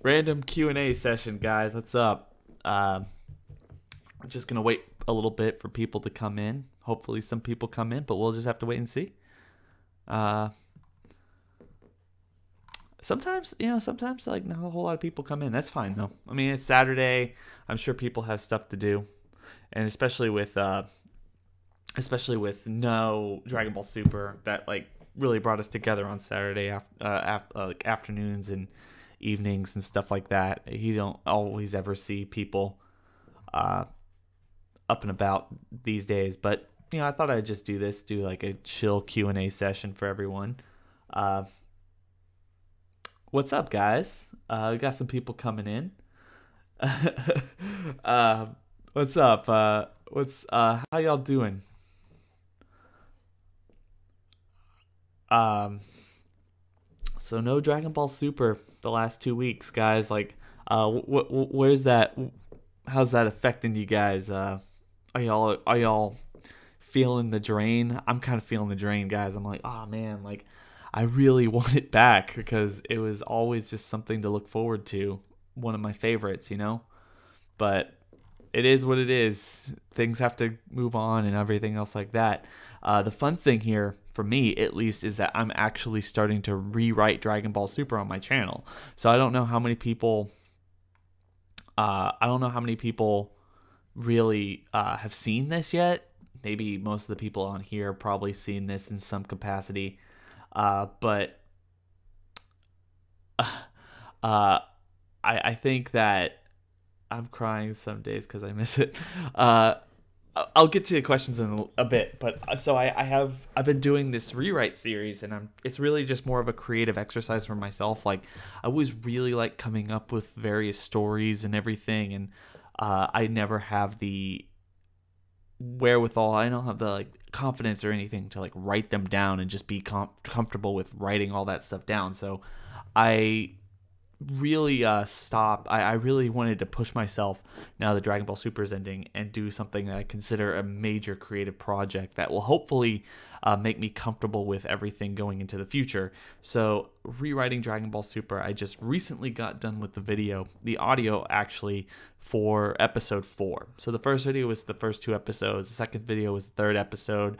Random Q&A session, guys. What's up? We're just gonna wait a little bit for people to come in. Hopefully some people come in, but we'll just have to wait and see. Sometimes like not a whole lot of people come in. That's fine though. I mean, it's Saturday. I'm sure people have stuff to do, and especially with no Dragon Ball Super that like really brought us together on Saturday like afternoons and evenings and stuff like that. You don't always ever see people up and about these days, but I thought I'd just do like a chill Q&A session for everyone. What's up, guys? We got some people coming in. What's up? How y'all doing? So no Dragon Ball Super the last 2 weeks, guys. Like, where's that? How's that affecting you guys? Are y'all feeling the drain? I'm kind of feeling the drain, guys. I'm like, oh man, like I really want it back because it was always just something to look forward to. One of my favorites, But it is what it is. Things have to move on and everything else like that. The fun thing here, for me at least, is that I'm actually starting to rewrite Dragon Ball Super on my channel. So I don't know how many people really have seen this yet. Maybe most of the people on here have probably seen this in some capacity. But I think that I'm crying some days because I miss it. I'll get to the questions in a bit, but so I've been doing this rewrite series, and it's really just more of a creative exercise for myself. Like I always really like coming up with various stories and everything, and I never have the wherewithal. I don't have the like confidence or anything to like write them down and just be comfortable with writing all that stuff down. So I really I really wanted to push myself now that Dragon Ball Super is ending and do something that I consider a major creative project that will hopefully make me comfortable with everything going into the future. So rewriting Dragon Ball Super, I just recently got done with the audio actually, for episode 4. So the first video was the first 2 episodes. The second video was the third episode.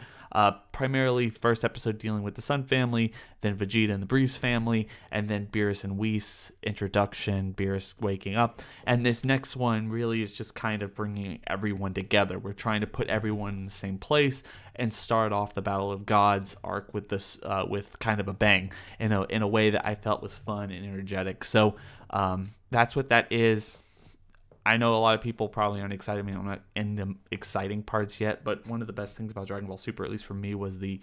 Primarily first episode dealing with the Sun family, then Vegeta and the Briefs family, and then Beerus and Whis introduction, Beerus waking up. And this next one really is just kind of bringing everyone together. We're trying to put everyone in the same place and start off the Battle of Gods arc with this with kind of a bang, in a way that I felt was fun and energetic. So that's what that is. I know a lot of people probably aren't excited. I mean, I'm not in the exciting parts yet, but one of the best things about Dragon Ball Super, at least for me, was the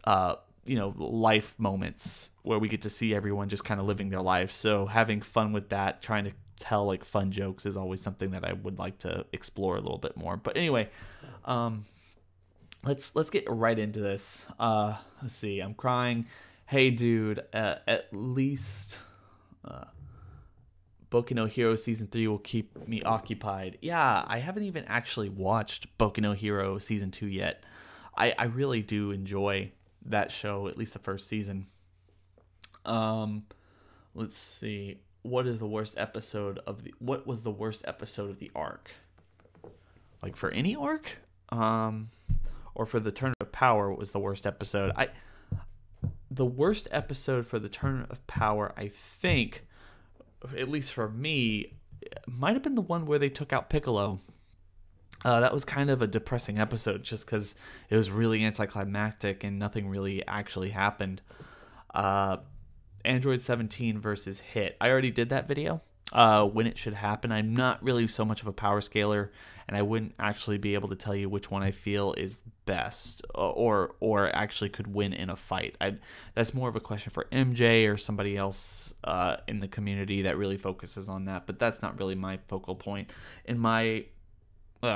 life moments where we get to see everyone just kind of living their life. So having fun with that, trying to tell like fun jokes, is always something that I would like to explore a little bit more. But anyway, let's get right into this. Let's see. I'm crying. Hey, dude. At least Boku no Hero Season 3 will keep me occupied. Yeah, I haven't even actually watched Boku no Hero Season 2 yet. I really do enjoy that show, at least the first season. Let's see. What was the worst episode of the arc? Like for any arc? Or for the Tournament of Power, what was the worst episode? The worst episode for the Tournament of Power, I think, at least for me, might have been the one where they took out Piccolo. That was kind of a depressing episode just because it was really anticlimactic and nothing really actually happened. Android 17 versus Hit. I already did that video. When it should happen. I'm not really so much of a power scaler, and I wouldn't actually be able to tell you which one I feel is best or actually could win in a fight. That's more of a question for MJ or somebody else in the community that really focuses on that, but that's not really my focal point. In my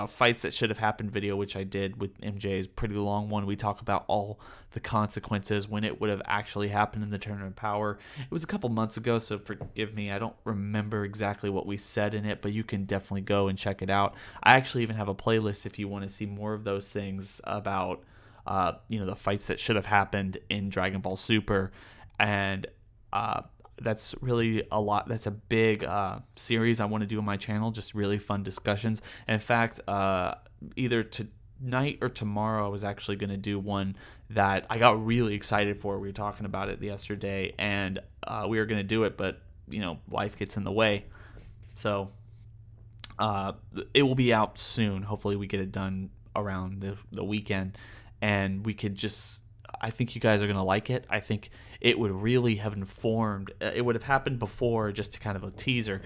fights that should have happened video, which I did with MJ's pretty long one, we talk about all the consequences when it would have actually happened in the Tournament of Power. It was a couple months ago, so forgive me, I don't remember exactly what we said in it, but you can definitely go and check it out. I actually even have a playlist if you want to see more of those things about the fights that should have happened in Dragon Ball Super. And that's really a lot. That's a big series I want to do on my channel, just really fun discussions. In fact, either tonight or tomorrow, I was actually going to do one that I got really excited for. We were talking about it yesterday, and we were going to do it, but life gets in the way. So it will be out soon. Hopefully we get it done around the weekend, and we could just, I think you guys are going to like it. I think it would really have informed, it would have happened before, just to kind of a teaser,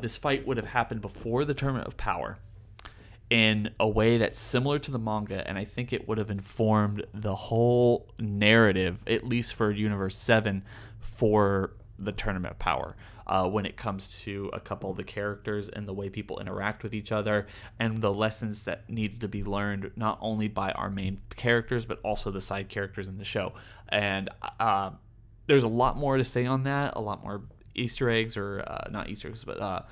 this fight would have happened before the Tournament of Power in a way that's similar to the manga, and I think it would have informed the whole narrative, at least for Universe 7, for the Tournament of Power, when it comes to a couple of the characters and the way people interact with each other, and the lessons that needed to be learned not only by our main characters but also the side characters in the show. And there's a lot more to say on that, a lot more Easter eggs, or not Easter eggs, but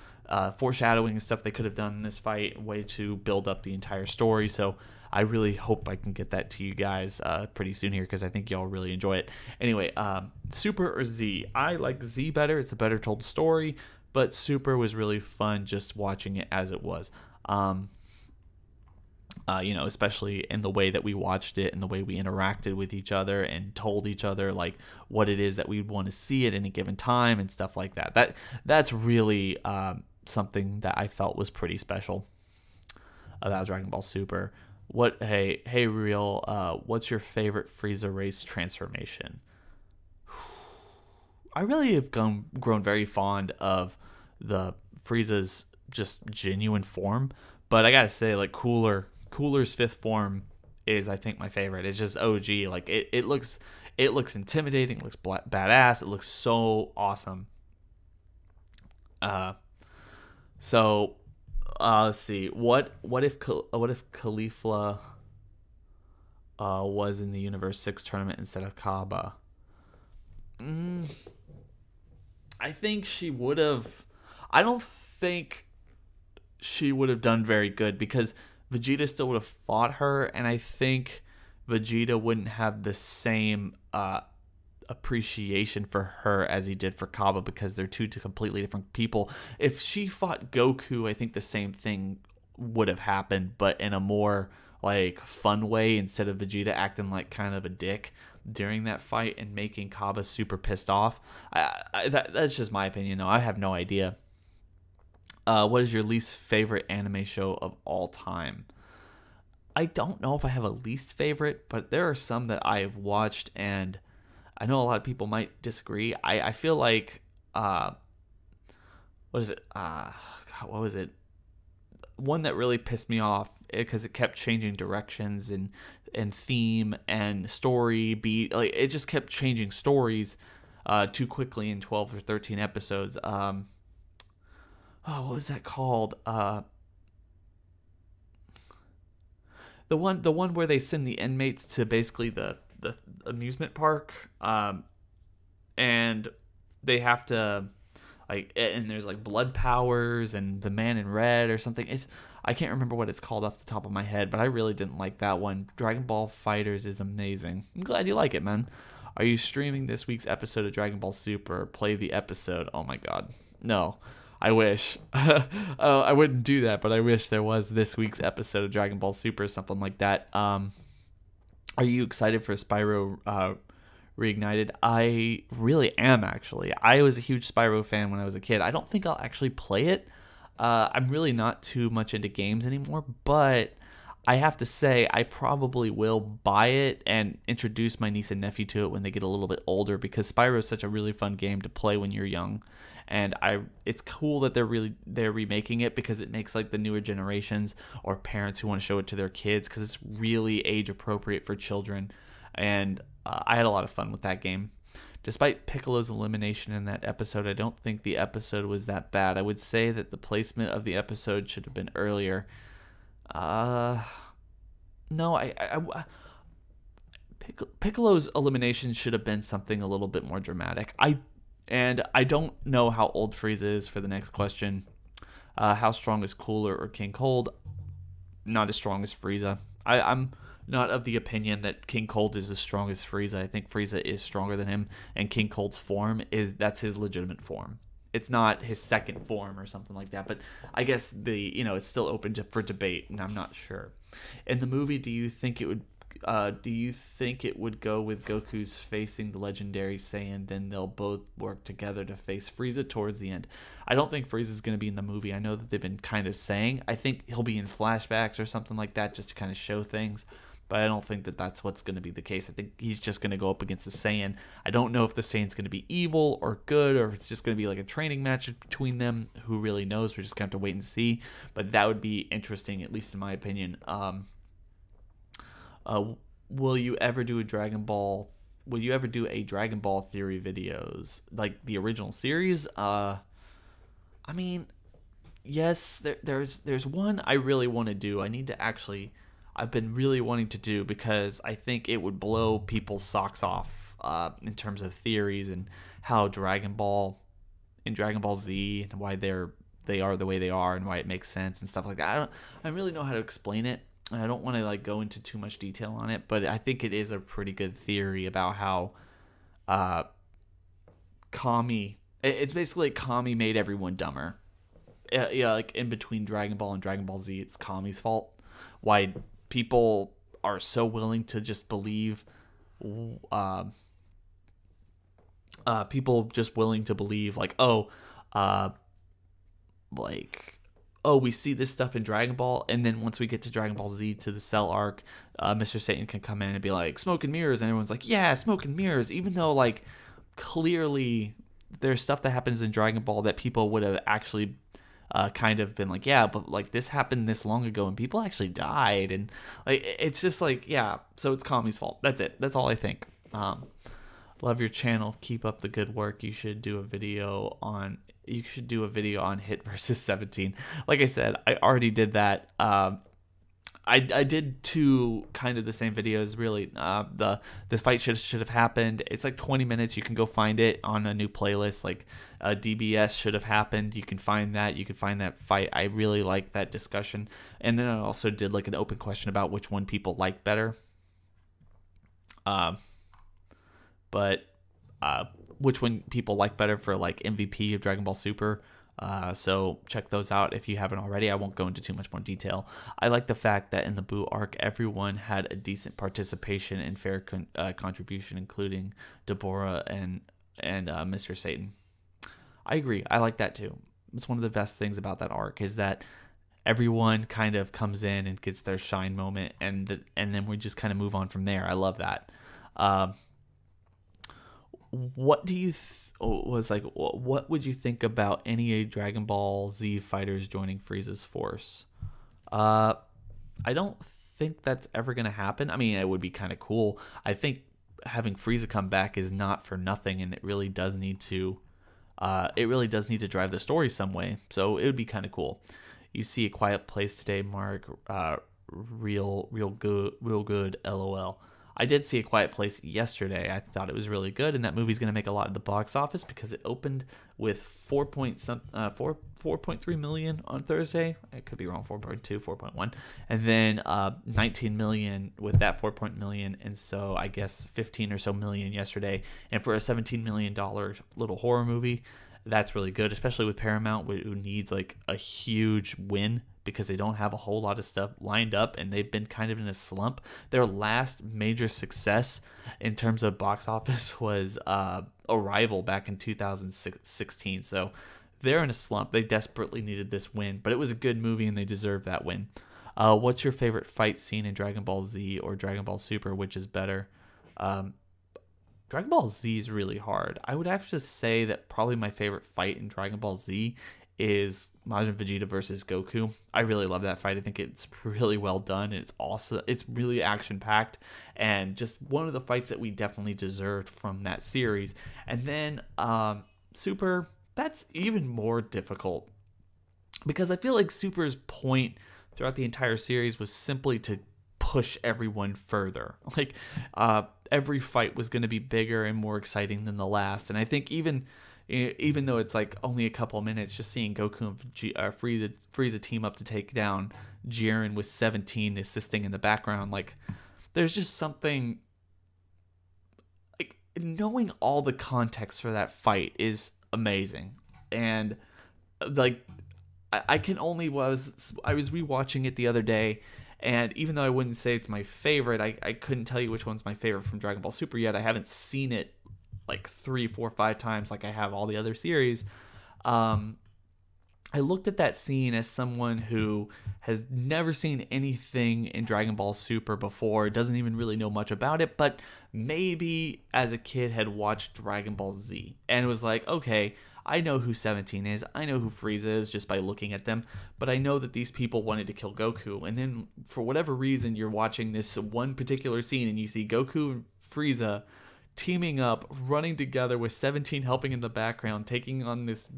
foreshadowing and stuff they could have done in this fight, way to build up the entire story. So I really hope I can get that to you guys pretty soon here, because I think y'all really enjoy it. Anyway, Super or Z? I like Z better. It's a better told story, but Super was really fun just watching it as it was. Especially in the way that we watched it and the way we interacted with each other and told each other like what it is that we'd want to see at any given time and stuff like that. That's really something that I felt was pretty special about Dragon Ball Super. Hey Real, what's your favorite Frieza race transformation? I really have grown very fond of the Frieza's just genuine form, but I gotta say, like, Cooler's fifth form is, I think, my favorite. It's just OG. Like, it looks intimidating, it looks badass, it looks so awesome. So let's see. What if Caulifla was in the Universe 6 tournament instead of Kaba? I think she would have. I don't think she would have done very good, because Vegeta still would have fought her, and I think Vegeta wouldn't have the same appreciation for her as he did for Kaba, because they're two completely different people. If she fought Goku, I think the same thing would have happened, but in a more like fun way, instead of Vegeta acting like kind of a dick during that fight and making Kaba super pissed off. That's just my opinion, though. I have no idea. What is your least favorite anime show of all time? I don't know if I have a least favorite, but there are some that I've watched, and I know a lot of people might disagree. I feel like, what is it? What was it? One that really pissed me off, because it kept changing directions and theme and story beat. Like, it just kept changing stories too quickly in 12 or 13 episodes. What was that called? The one where they send the inmates to basically the amusement park, and they have to, like, and there's like blood powers and the man in red or something. I can't remember what it's called off the top of my head, but I really didn't like that one. Dragon Ball FighterZ is amazing. I'm glad you like it, man. Are you streaming this week's episode of Dragon Ball Super? Play the episode. Oh my god, no. I wish. I wouldn't do that, but I wish there was this week's episode of Dragon Ball Super or something like that. Are you excited for Spyro Reignited? I really am, actually. I was a huge Spyro fan when I was a kid. I don't think I'll actually play it. I'm really not too much into games anymore, but I have to say I probably will buy it and introduce my niece and nephew to it when they get a little bit older, because Spyro is such a really fun game to play when you're young. And it's cool that they're remaking it, because it makes like the newer generations or parents who want to show it to their kids, because it's really age appropriate for children. And I had a lot of fun with that game. Despite Piccolo's elimination in that episode, I don't think the episode was that bad. I would say that the placement of the episode should have been earlier. No, Piccolo's elimination should have been something a little bit more dramatic. And I don't know how old Frieza is for the next question. How strong is Cooler or King Cold? Not as strong as Frieza. I'm not of the opinion that King Cold is as strong as Frieza. I think Frieza is stronger than him, and King Cold's form that's his legitimate form. It's not his second form or something like that. But I guess it's still open for debate, and I'm not sure. In the movie, do you think it would go with Goku's facing the legendary Saiyan, then they'll both work together to face Frieza towards the end? I don't think Frieza's going to be in the movie. I know that they've been kind of saying. I think he'll be in flashbacks or something like that just to kind of show things. But I don't think that that's what's going to be the case. I think he's just going to go up against the Saiyan. I don't know if the Saiyan's going to be evil or good, or if it's just going to be like a training match between them. Who really knows? We're just going to have to wait and see. But that would be interesting, at least in my opinion. Will you ever do a Dragon Ball? Will you ever do a Dragon Ball Theory videos like the original series? I mean, yes. There's one I really want to do. I've been really wanting to do because I think it would blow people's socks off in terms of theories and how Dragon Ball and Dragon Ball Z and why they are the way they are and why it makes sense and stuff like that. I don't really know how to explain it. And I don't want to like go into too much detail on it, but I think it is a pretty good theory about how Kami, it's basically Kami made everyone dumber. Yeah, like in between Dragon Ball and Dragon Ball Z, it's Kami's fault. Why people are so willing to just believe, people just willing to believe like, we see this stuff in Dragon Ball, and then once we get to Dragon Ball Z to the Cell arc, Mr. Satan can come in and be like, smoke and mirrors, and everyone's like, yeah, smoke and mirrors, even though like clearly there's stuff that happens in Dragon Ball that people would have actually kind of been like, yeah, but like this happened this long ago and people actually died, and like it's just like, yeah, so it's Kami's fault. That's it. That's all I think. Love your channel. Keep up the good work. You should do a video on Hit versus 17. Like I said, I already did that. I did two kind of the same videos. Really, the fight should have happened. It's like 20 minutes. You can go find it on a new playlist. Like DBS should have happened. You can find that. You can find that fight. I really like that discussion. And then I also did like an open question about which one people like better. But which one people like better for like MVP of Dragon Ball Super. So check those out if you haven't already. I won't go into too much more detail. I like the fact that in the Buu arc, everyone had a decent participation and fair contribution, including Deborah and Mr. Satan. I agree. I like that too. It's one of the best things about that arc is that everyone kind of comes in and gets their shine moment, and then we just kind of move on from there. I love that. What do you what would you think about any Dragon Ball Z fighters joining Frieza's force? I don't think that's ever going to happen. I mean, it would be kind of cool. I think having Frieza come back is not for nothing, and it really does need to drive the story some way. So it would be kind of cool. You see A Quiet Place today, Mark. Real good. LOL. I did see A Quiet Place yesterday. I thought it was really good, and that movie's going to make a lot at the box office because it opened with 4.3 million on Thursday. I could be wrong, 4.2, 4.1, and then 19 million with that 4 million, and so I guess 15 or so million yesterday. And for a $17 million little horror movie, that's really good, especially with Paramount, who needs like a huge win because they don't have a whole lot of stuff lined up and they've been kind of in a slump. Their last major success in terms of box office was Arrival back in 2016. So they're in a slump. They desperately needed this win, but it was a good movie and they deserve that win. What's your favorite fight scene in Dragon Ball Z or Dragon Ball Super? Which is better? Dragon Ball Z is really hard. I would have to say that probably my favorite fight in Dragon Ball Z is Majin Vegeta versus Goku. I really love that fight. I think it's really well done. And it's awesome. It's really action packed and just one of the fights that we definitely deserved from that series. And then Super, that's even more difficult because I feel like Super's point throughout the entire series was simply to push everyone further. Like every fight was going to be bigger and more exciting than the last. And I think even though it's like only a couple minutes, just seeing Goku and Frieza team up to take down Jiren with 17 assisting in the background, like there's just something like knowing all the context for that fight is amazing. And like I can only I was rewatching it the other day, and even though I wouldn't say it's my favorite, I couldn't tell you which one's my favorite from Dragon Ball Super yet. I haven't seen it like 3, 4, 5 times like I have all the other series. I looked at that scene as someone who has never seen anything in Dragon Ball Super before, doesn't even really know much about it, but maybe as a kid had watched Dragon Ball Z and was like, okay, I know who 17 is, I know who Frieza is just by looking at them, but I know that these people wanted to kill Goku. And then for whatever reason, you're watching this one particular scene and you see Goku and Frieza teaming up, running together with 17 helping in the background, taking on this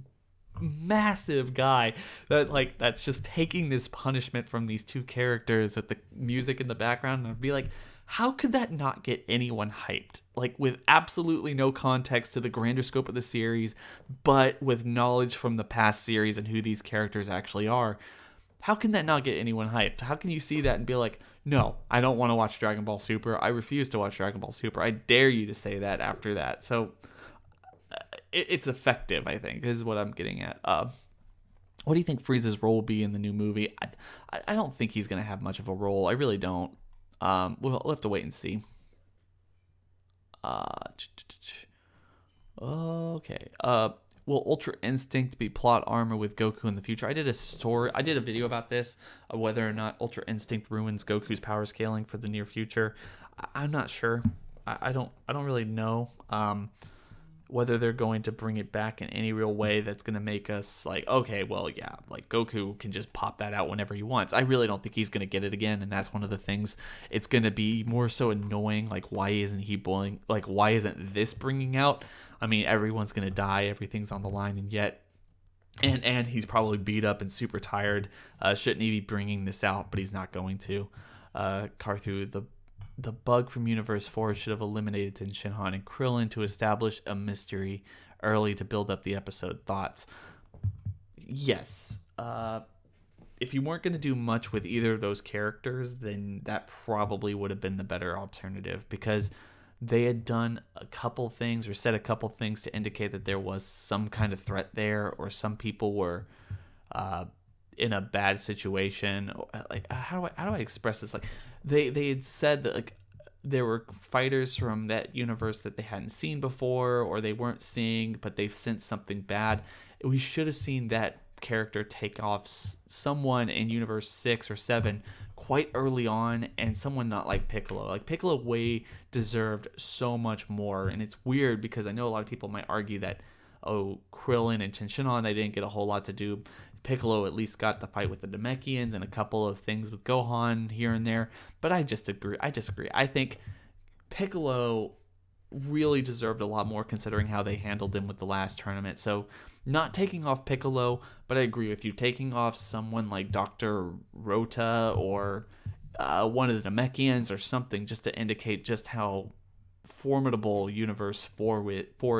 massive guy that's just taking this punishment from these two characters with the music in the background. And I'd be like, how could that not get anyone hyped? Like, with absolutely no context to the grander scope of the series, but with knowledge from the past series and who these characters actually are, how can that not get anyone hyped? How can you see that and be like, no, I don't want to watch Dragon Ball Super, I refuse to watch Dragon Ball Super, I dare you to say that after that? So it's effective, I think, is what I'm getting at. What do you think Frieza's role will be in the new movie? I don't think he's going to have much of a role. I really don't. We'll have to wait and see. Okay. Will Ultra Instinct be plot armor with Goku in the future? I did a video about this, whether or not Ultra Instinct ruins Goku's power scaling for the near future. I'm not sure. I don't really know. Whether they're going to bring it back in any real way that's going to make us like, okay, well, yeah, like Goku can just pop that out whenever he wants. I really don't think he's going to get it again, and that's one of the things. It's going to be more so annoying, like, why isn't he blowing, like, why isn't this bringing out? I mean, everyone's going to die, everything's on the line, and yet, and he's probably beat up and super tired. Shouldn't he be bringing this out? But he's not going to. Carthu, the bug from Universe 4 should have eliminated Tenshinhan and Krillin to establish a mystery early to build up the episode. Thoughts? Yes. If you weren't going to do much with either of those characters, then that probably would have been the better alternative, because they had done a couple things or said a couple things to indicate that there was some kind of threat there, or some people were in a bad situation. Like, how do I express this? Like, they had said that, like, there were fighters from that universe that they hadn't seen before, or they weren't seeing, but they've sensed something bad. We should have seen that character take off someone in universe 6 or 7 quite early on, and someone not like Piccolo. Like, Piccolo way deserved so much more. And it's weird because I know a lot of people might argue that, oh, Krillin and Tenshinhan, they didn't get a whole lot to do. Piccolo at least got the fight with the Namekians and a couple of things with Gohan here and there. But I disagree. I think Piccolo really deserved a lot more, considering how they handled him with the last tournament. So not taking off Piccolo, but I agree with you. Taking off someone like Dr. Rota or one of the Namekians or something, just to indicate just how formidable Universe 4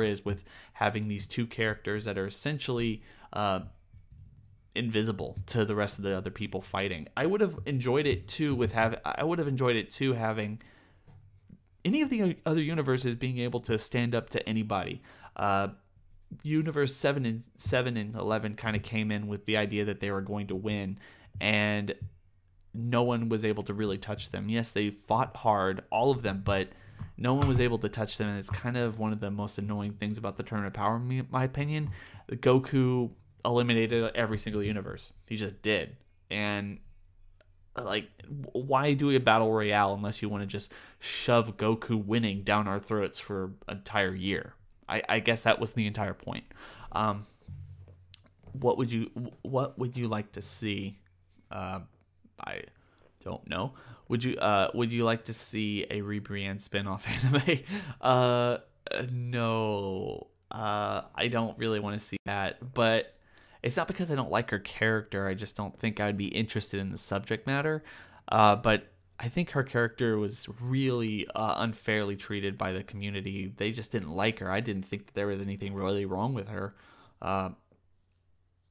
is, with having these two characters that are essentially invisible to the rest of the other people fighting. I would have enjoyed it too having any of the other universes being able to stand up to anybody. Universe 7 and 11 kind of came in with the idea that they were going to win, and no one was able to really touch them. Yes, they fought hard, all of them, but no one was able to touch them, and it's kind of one of the most annoying things about the Tournament of Power, in my opinion. Goku eliminated every single universe. He just did. And, like, why do a battle royale unless you want to just shove Goku winning down our throats for an entire year? I guess that was the entire point. What would you like to see? I don't know. Would you like to see a Ribrianne spin-off anime? No. I don't really want to see that, but it's not because I don't like her character. I just don't think I'd be interested in the subject matter. But I think her character was really unfairly treated by the community. They just didn't like her. I didn't think that there was anything really wrong with her.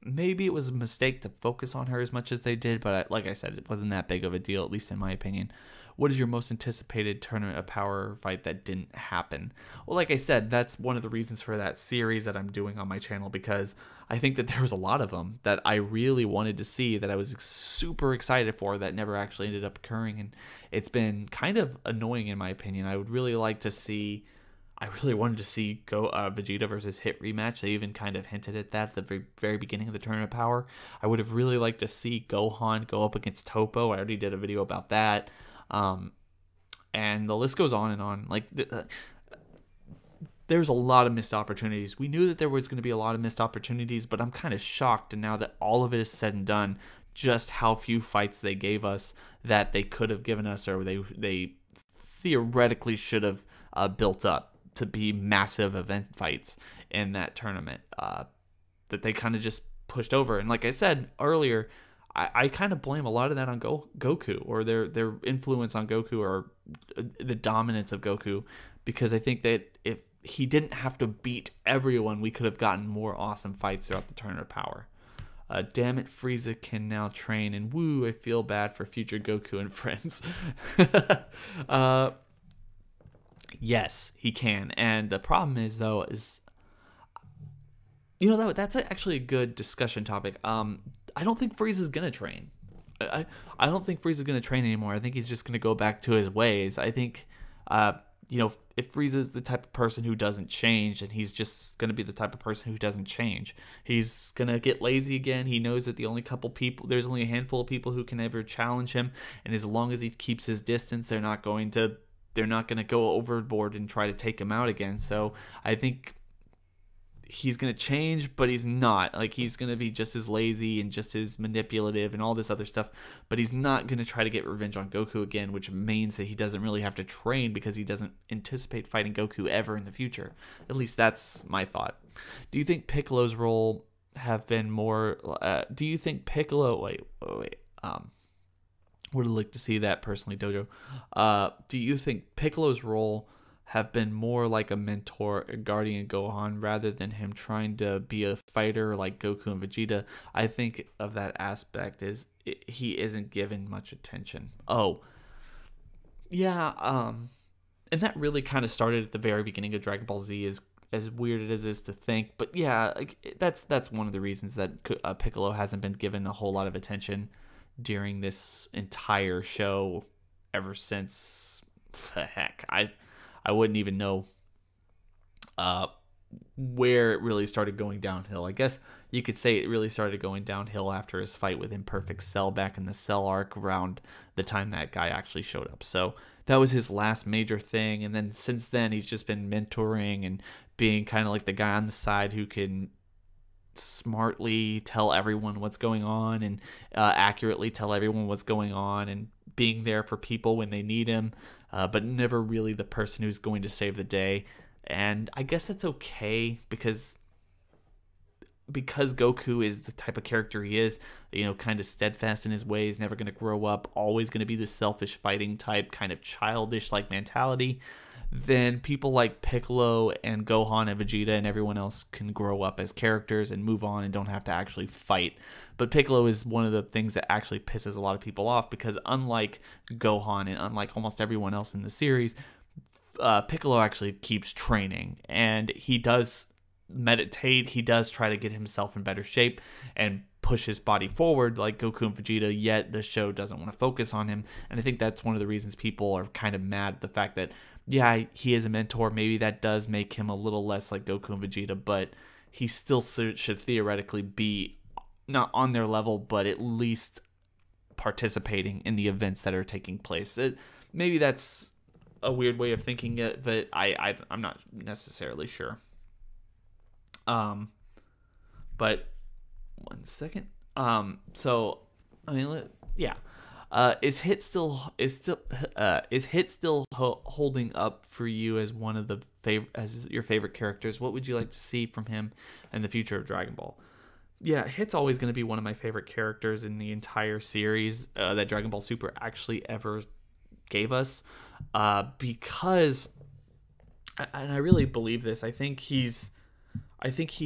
maybe it was a mistake to focus on her as much as they did, but like I said, it wasn't that big of a deal, at least in my opinion. What is your most anticipated Tournament of Power fight that didn't happen? Well, like I said, that's one of the reasons for that series that I'm doing on my channel, because I think that there was a lot of them that I really wanted to see, that I was super excited for, that never actually ended up occurring, and it's been kind of annoying in my opinion. I would really like to see... I really wanted to see Vegeta versus Hit rematch. They even kind of hinted at that at the very, very beginning of the Tournament of Power. I would have really liked to see Gohan go up against Toppo. I already did a video about that. And the list goes on and on. Like, there's a lot of missed opportunities. We knew that there was going to be a lot of missed opportunities, but I'm kind of shocked, and now that all of it is said and done, just how few fights they gave us that they could have given us, or they theoretically should have built up to be massive event fights in that tournament, that they kind of just pushed over. And like I said earlier, I kind of blame a lot of that on Goku, or their influence on Goku, or the dominance of Goku, because I think that if he didn't have to beat everyone, we could have gotten more awesome fights throughout the Tournament of Power. Damn it, Frieza can now train, and woo, I feel bad for future Goku and friends. Yes, he can. And the problem is, though, that's actually a good discussion topic. I don't think Frieza's going to train. I don't think Frieza's going to train anymore. I think he's just going to go back to his ways. I think, if Frieza's the type of person who doesn't change, and he's just going to be the type of person who doesn't change, he's going to get lazy again. He knows that there's only a handful of people who can ever challenge him. And as long as he keeps his distance, they're not going to go overboard and try to take him out again. So I think he's going to change, but he's not. Like, he's going to be just as lazy and just as manipulative and all this other stuff, but he's not going to try to get revenge on Goku again, which means that he doesn't really have to train, because he doesn't anticipate fighting Goku ever in the future. At least that's my thought. Do you think Piccolo's role have been more... do you think Piccolo... Wait. Would like to see that personally, Dojo. Do you think Piccolo's role have been more like a mentor, a guardian Gohan, rather than him trying to be a fighter like Goku and Vegeta? I think of that aspect is he isn't given much attention. Oh, yeah. And that really kind of started at the very beginning of Dragon Ball Z, as weird as it is to think. But yeah, like, that's one of the reasons that Piccolo hasn't been given a whole lot of attention during this entire show ever since, heck, I wouldn't even know where it really started going downhill. I guess you could say it really started going downhill after his fight with Imperfect Cell back in the Cell arc, around the time that guy actually showed up. So that was his last major thing, and then since then he's just been mentoring and being kind of like the guy on the side who can smartly tell everyone what's going on, and accurately tell everyone what's going on, and being there for people when they need him, but never really the person who's going to save the day. And I guess that's okay, because Goku is the type of character he is, kind of steadfast in his ways, never going to grow up, always going to be the selfish fighting type, kind of childish like mentality. Then people like Piccolo and Gohan and Vegeta and everyone else can grow up as characters and move on and don't have to actually fight. But Piccolo is one of the things that actually pisses a lot of people off, because unlike Gohan and unlike almost everyone else in the series, Piccolo actually keeps training, and he does meditate. He does try to get himself in better shape and push his body forward like Goku and Vegeta, yet the show doesn't want to focus on him. And I think that's one of the reasons people are kind of mad at the fact that, yeah, he is a mentor. Maybe that does make him a little less like Goku and Vegeta, but he still should theoretically be not on their level, but at least participating in the events that are taking place. Maybe that's a weird way of thinking it, but I'm not necessarily sure. But one second. So I mean, yeah. Is Hit still holding up for you as one of the as your favorite characters? What would you like to see from him in the future of Dragon Ball? Yeah, Hit's always going to be one of my favorite characters in the entire series that Dragon Ball Super actually ever gave us, because, and I really believe this, I think he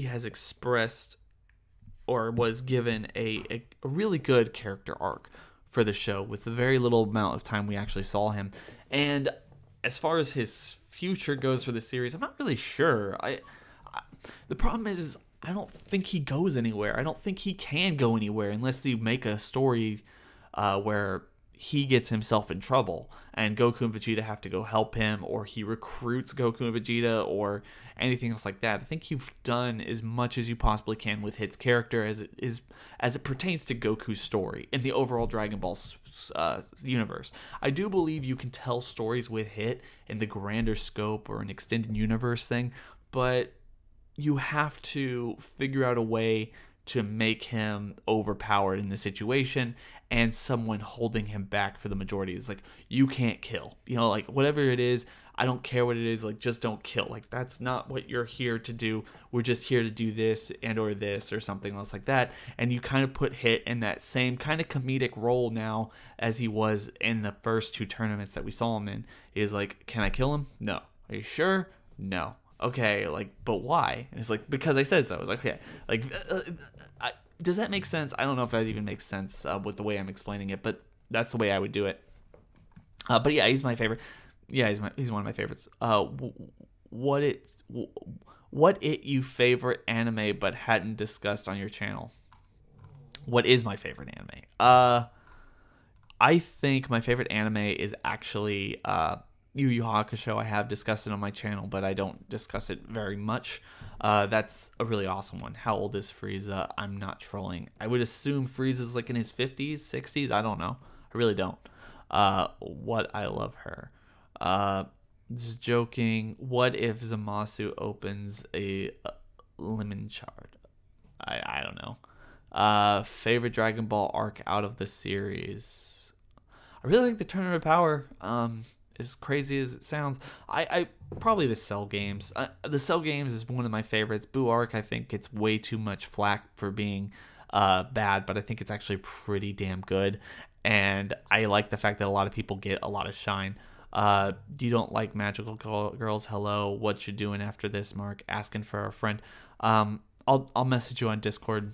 has expressed or was given a really good character arc for the show with the very little amount of time we actually saw him. And as far as his future goes for the series, I'm not really sure. The problem is I don't think he goes anywhere. I don't think he can go anywhere unless you make a story where he gets himself in trouble and Goku and Vegeta have to go help him, or he recruits Goku and Vegeta, or anything else like that. I think you've done as much as you possibly can with Hit's character as it pertains to Goku's story in the overall Dragon Ball universe. I do believe you can tell stories with Hit in the grander scope or an extended universe thing, but you have to figure out a way to make him overpowered in the situation and someone holding him back for the majority. It's like, you can't kill, like whatever it is, I don't care what it is, like just don't kill. Like that's not what you're here to do. We're just here to do this and or this or something else like that. And you kind of put Hit in that same kind of comedic role now as he was in the first 2 tournaments that we saw him in. Is like, can I kill him? No. Are you sure? No. Okay, like, but why? And it's like, because I said so. I was like, okay, like, does that make sense? I don't know if that even makes sense with the way I'm explaining it, but that's the way I would do it. But yeah, he's my favorite. Yeah, he's one of my favorites. What you favorite anime but hadn't discussed on your channel? What is my favorite anime? I think my favorite anime is actually Yu Yu Hakusho. I have discussed it on my channel, but I don't discuss it very much. That's a really awesome one. How old is Frieza? I'm not trolling. I would assume Frieza's like in his 50s, 60s. I don't know. I really don't. What I love her. Just joking. What if Zamasu opens a lemon chart? I don't know. Favorite Dragon Ball arc out of the series? I really like the Tournament of Power. As crazy as it sounds, I probably the Cell games. The Cell games is one of my favorites. Boo arc, I think it's way too much flack for being bad, but I think it's actually pretty damn good. And I like the fact that a lot of people get a lot of shine. You don't like magical girls? Hello, what you doing after this, Mark? Asking for a friend. I'll message you on Discord.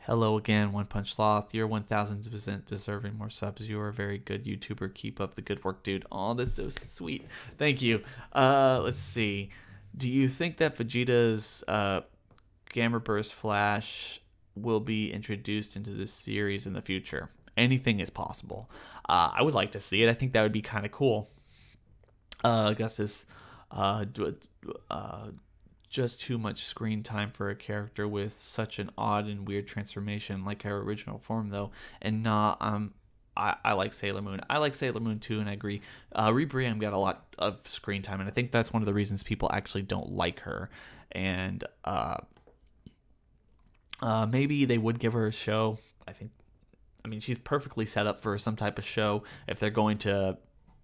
Hello again, One Punch Sloth. You're 1000% deserving more subs. You are a very good YouTuber. Keep up the good work, dude. Oh, that's so sweet. Thank you. Let's see. Do you think that Vegeta's Gamma Burst Flash will be introduced into this series in the future? Anything is possible. I would like to see it. I think that would be kind of cool. Augustus, just too much screen time for a character with such an odd and weird transformation like her original form, though. And I like Sailor Moon. I like Sailor Moon too, and I agree. Rebriam got a lot of screen time, and I think that's one of the reasons people actually don't like her. And maybe they would give her a show. I mean, she's perfectly set up for some type of show if they're going to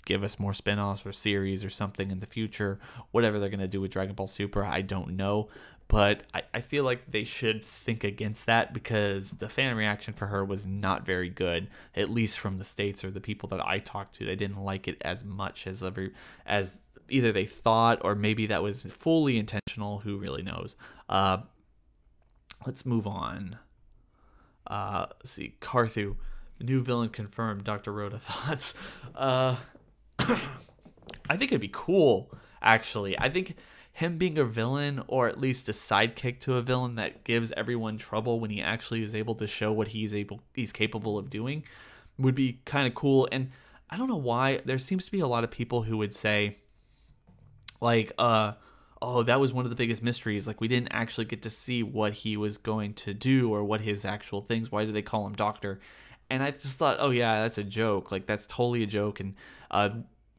give us more spin-offs or series or something in the future. Whatever they're going to do with Dragon Ball Super, I don't know. But I feel like they should think against that, because the fan reaction for her was not very good, at least from the States or the people that I talked to. They didn't like it as much as either they thought, or maybe that was fully intentional. Who really knows? Let's move on. Let's see. Carthu, the new villain confirmed. Dr. Rhoda thoughts. I think it'd be cool, actually. I think him being a villain, or at least a sidekick to a villain that gives everyone trouble when he actually is able to show what he's capable of doing, would be kind of cool. And I don't know why there seems to be a lot of people who would say, like, oh, that was one of the biggest mysteries. Like, we didn't actually get to see what he was going to do or what his actual things. Why did they call him Doctor? And I just thought, oh yeah, that's a joke. Like, that's totally a joke. And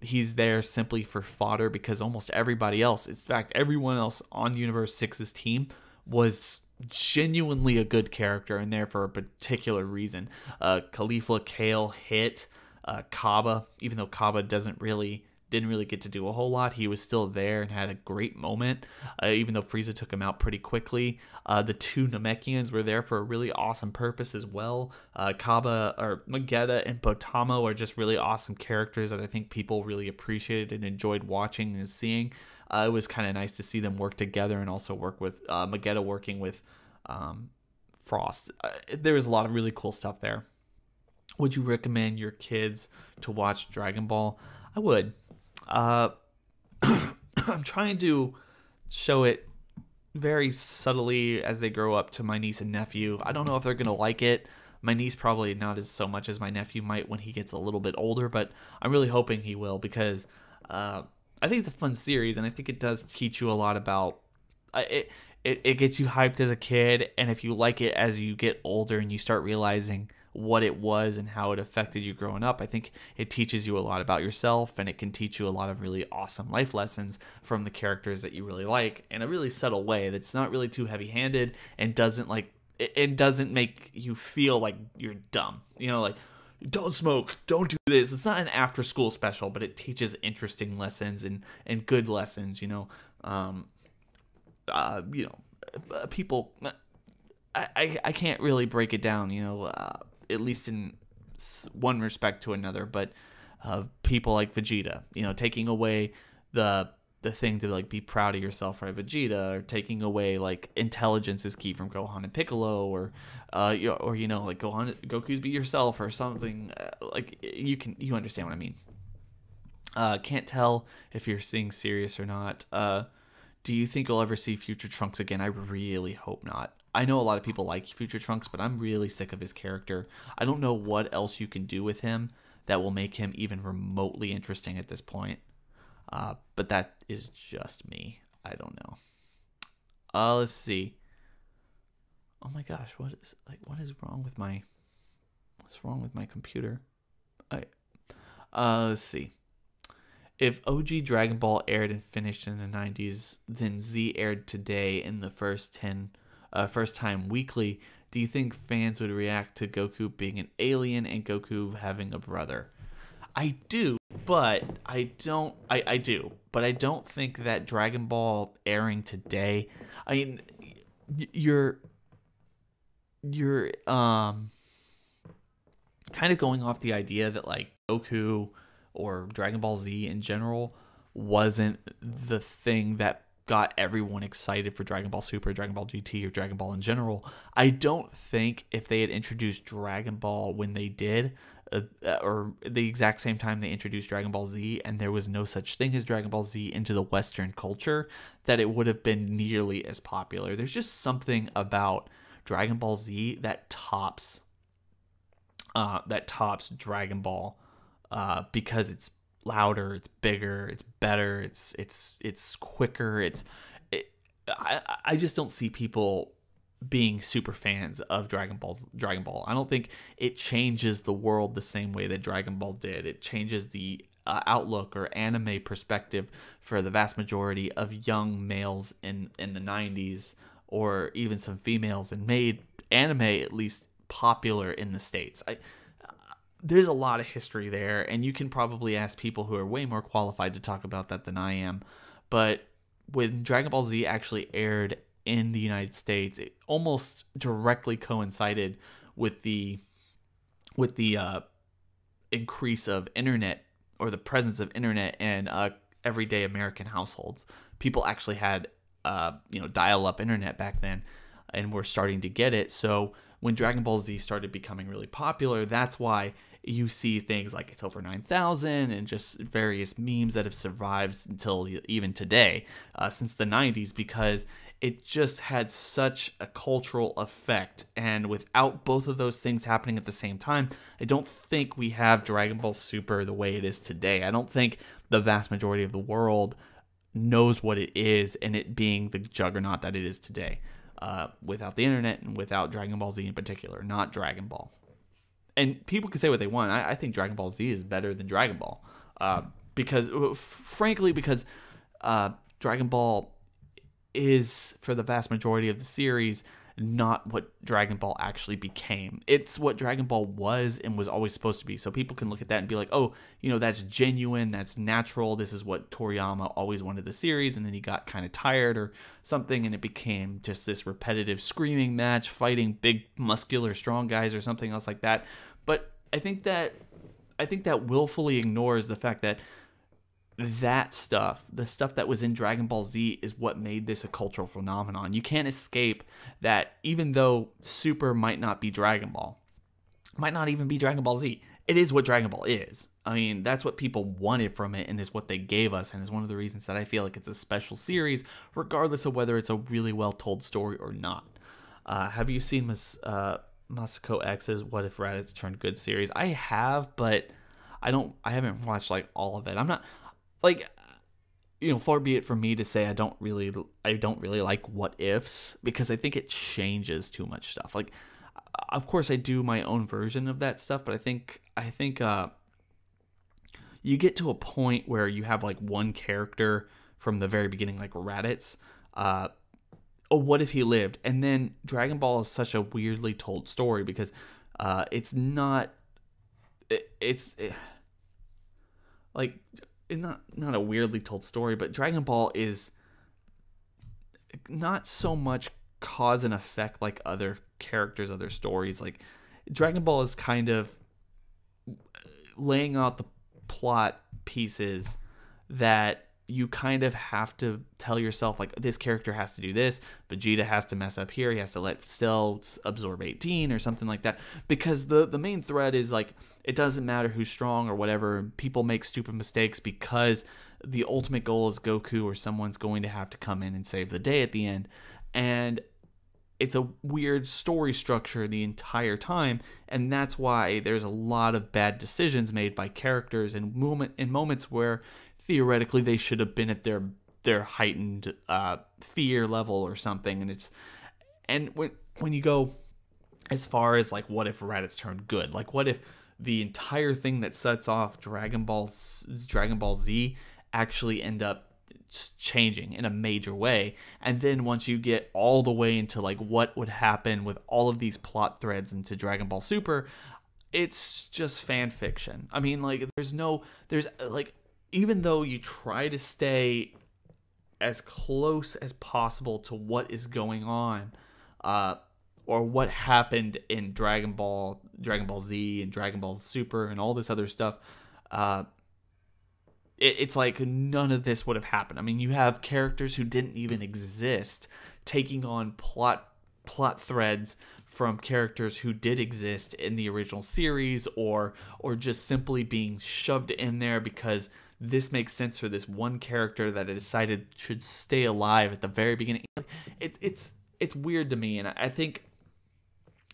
he's there simply for fodder, because almost everybody else, in fact, everyone else on Universe 6's team was genuinely a good character and there for a particular reason. Khalifa, Kale, Hit, Kaba, even though Kaba didn't really get to do a whole lot, he was still there and had a great moment, even though Frieza took him out pretty quickly. The two Namekians were there for a really awesome purpose as well. Kaba, or Magetta, and Potamo are just really awesome characters that I think people really appreciated and enjoyed watching and seeing. It was kind of nice to see them work together and also work with Vegeta working with Frost. There was a lot of really cool stuff there. Would you recommend your kids to watch Dragon Ball? I would. I'm trying to show it very subtly as they grow up to my niece and nephew. I don't know if they're going to like it. My niece probably not as so much as my nephew might when he gets a little bit older, but I'm really hoping he will because I think it's a fun series, and I think it does teach you a lot about it gets you hyped as a kid, and if you like it as you get older and you start realizing what it was and how it affected you growing up, I think it teaches you a lot about yourself, and it can teach you a lot of really awesome life lessons from the characters that you really like in a really subtle way that's not really too heavy-handed and it doesn't make you feel like you're dumb. Like, don't smoke, don't do this. It's not an after-school special, but it teaches interesting lessons and good lessons. People. I can't really break it down. At least in one respect to another, but people like Vegeta, taking away the thing to like be proud of yourself, right? Vegeta, or taking away like intelligence is key from Gohan and Piccolo, or like Goku's be yourself or something. Like you understand what I mean. Can't tell if you're being serious or not. Do you think you'll ever see Future Trunks again? I really hope not. I know a lot of people like Future Trunks, but I'm really sick of his character. I don't know what else you can do with him that will make him even remotely interesting at this point. But that is just me. I don't know. Let's see. Oh my gosh, what's wrong with my computer? Let's see. If OG Dragon Ball aired and finished in the 90s, then Z aired today in the first time weekly, do you think fans would react to Goku being an alien and Goku having a brother? I do, but I don't. I do, but I don't think that Dragon Ball airing today. I mean, you're kind of going off the idea that like Goku or Dragon Ball Z in general wasn't the thing that got everyone excited for Dragon Ball Super, Dragon Ball GT, or Dragon Ball in general. I don't think if they had introduced Dragon Ball when they did, or the exact same time they introduced Dragon Ball Z, and there was no such thing as Dragon Ball Z into the Western culture, that it would have been nearly as popular. There's just something about Dragon Ball Z that tops Dragon Ball, because it's louder, it's bigger, it's better, it's quicker. I just don't see people being super fans of Dragon Ball. I don't think it changes the world the same way that Dragon Ball did. It changes the outlook or anime perspective for the vast majority of young males in the 90s, or even some females, and made anime at least popular in the States. There's a lot of history there, and you can probably ask people who are way more qualified to talk about that than I am. But when Dragon Ball Z actually aired in the United States, it almost directly coincided with the increase of internet, or the presence of internet in everyday American households. People actually had dial-up internet back then, and were starting to get it. So when Dragon Ball Z started becoming really popular, that's why you see things like It's Over 9,000 and just various memes that have survived until even today, since the 90s, because it just had such a cultural effect. And without both of those things happening at the same time, I don't think we have Dragon Ball Super the way it is today. I don't think the vast majority of the world knows what it is, and it being the juggernaut that it is today, without the internet and without Dragon Ball Z in particular, not Dragon Ball. And people can say what they want. I think Dragon Ball Z is better than Dragon Ball, because Dragon Ball is, for the vast majority of the series, not what Dragon Ball actually became. It's what Dragon Ball was and was always supposed to be. So people can look at that and be like, oh, that's genuine, that's natural, this is what Toriyama always wanted the series, and then he got kind of tired or something, and it became just this repetitive screaming match, fighting big, muscular, strong guys or something else like that. But I think that willfully ignores the fact that that stuff, the stuff that was in Dragon Ball Z, is what made this a cultural phenomenon. You can't escape that. Even though Super might not be Dragon Ball, might not even be Dragon Ball Z, it is what Dragon Ball is. I mean, that's what people wanted from it, and is what they gave us, and is one of the reasons that I feel like it's a special series, regardless of whether it's a really well told story or not. Have you seen Masako X's What If Raditz Turned Good series? I have, but I haven't watched like all of it. I'm not like, far be it from me to say I don't really like What Ifs, because I think it changes too much stuff. Like, of course I do my own version of that stuff, but I think you get to a point where you have like one character from the very beginning, like Raditz. What if he lived? And then Dragon Ball is such a weirdly told story, because it's not a weirdly told story, but Dragon Ball is not so much cause and effect like other characters, other stories. Like, Dragon Ball is kind of laying out the plot pieces that you kind of have to tell yourself, like, this character has to do this, Vegeta has to mess up here, he has to let Cell absorb 18 or something like that, because the main thread is like, it doesn't matter who's strong or whatever, people make stupid mistakes, because the ultimate goal is Goku or someone's going to have to come in and save the day at the end. And it's a weird story structure the entire time, and that's why there's a lot of bad decisions made by characters in moments where theoretically they should have been at their heightened fear level or something. And when you go as far as like, what if Raditz turned good? Like, what if the entire thing that sets off Dragon Ball Z actually end up changing in a major way? And then once you get all the way into like what would happen with all of these plot threads into Dragon Ball Super, it's just fan fiction. I mean, like, there's like, even though you try to stay as close as possible to what is going on, or what happened in Dragon Ball Z and Dragon Ball Super and all this other stuff, it's like none of this would have happened. I mean, you have characters who didn't even exist taking on plot threads from characters who did exist in the original series, or just simply being shoved in there because this makes sense for this one character that I decided should stay alive at the very beginning. It's weird to me, and I think,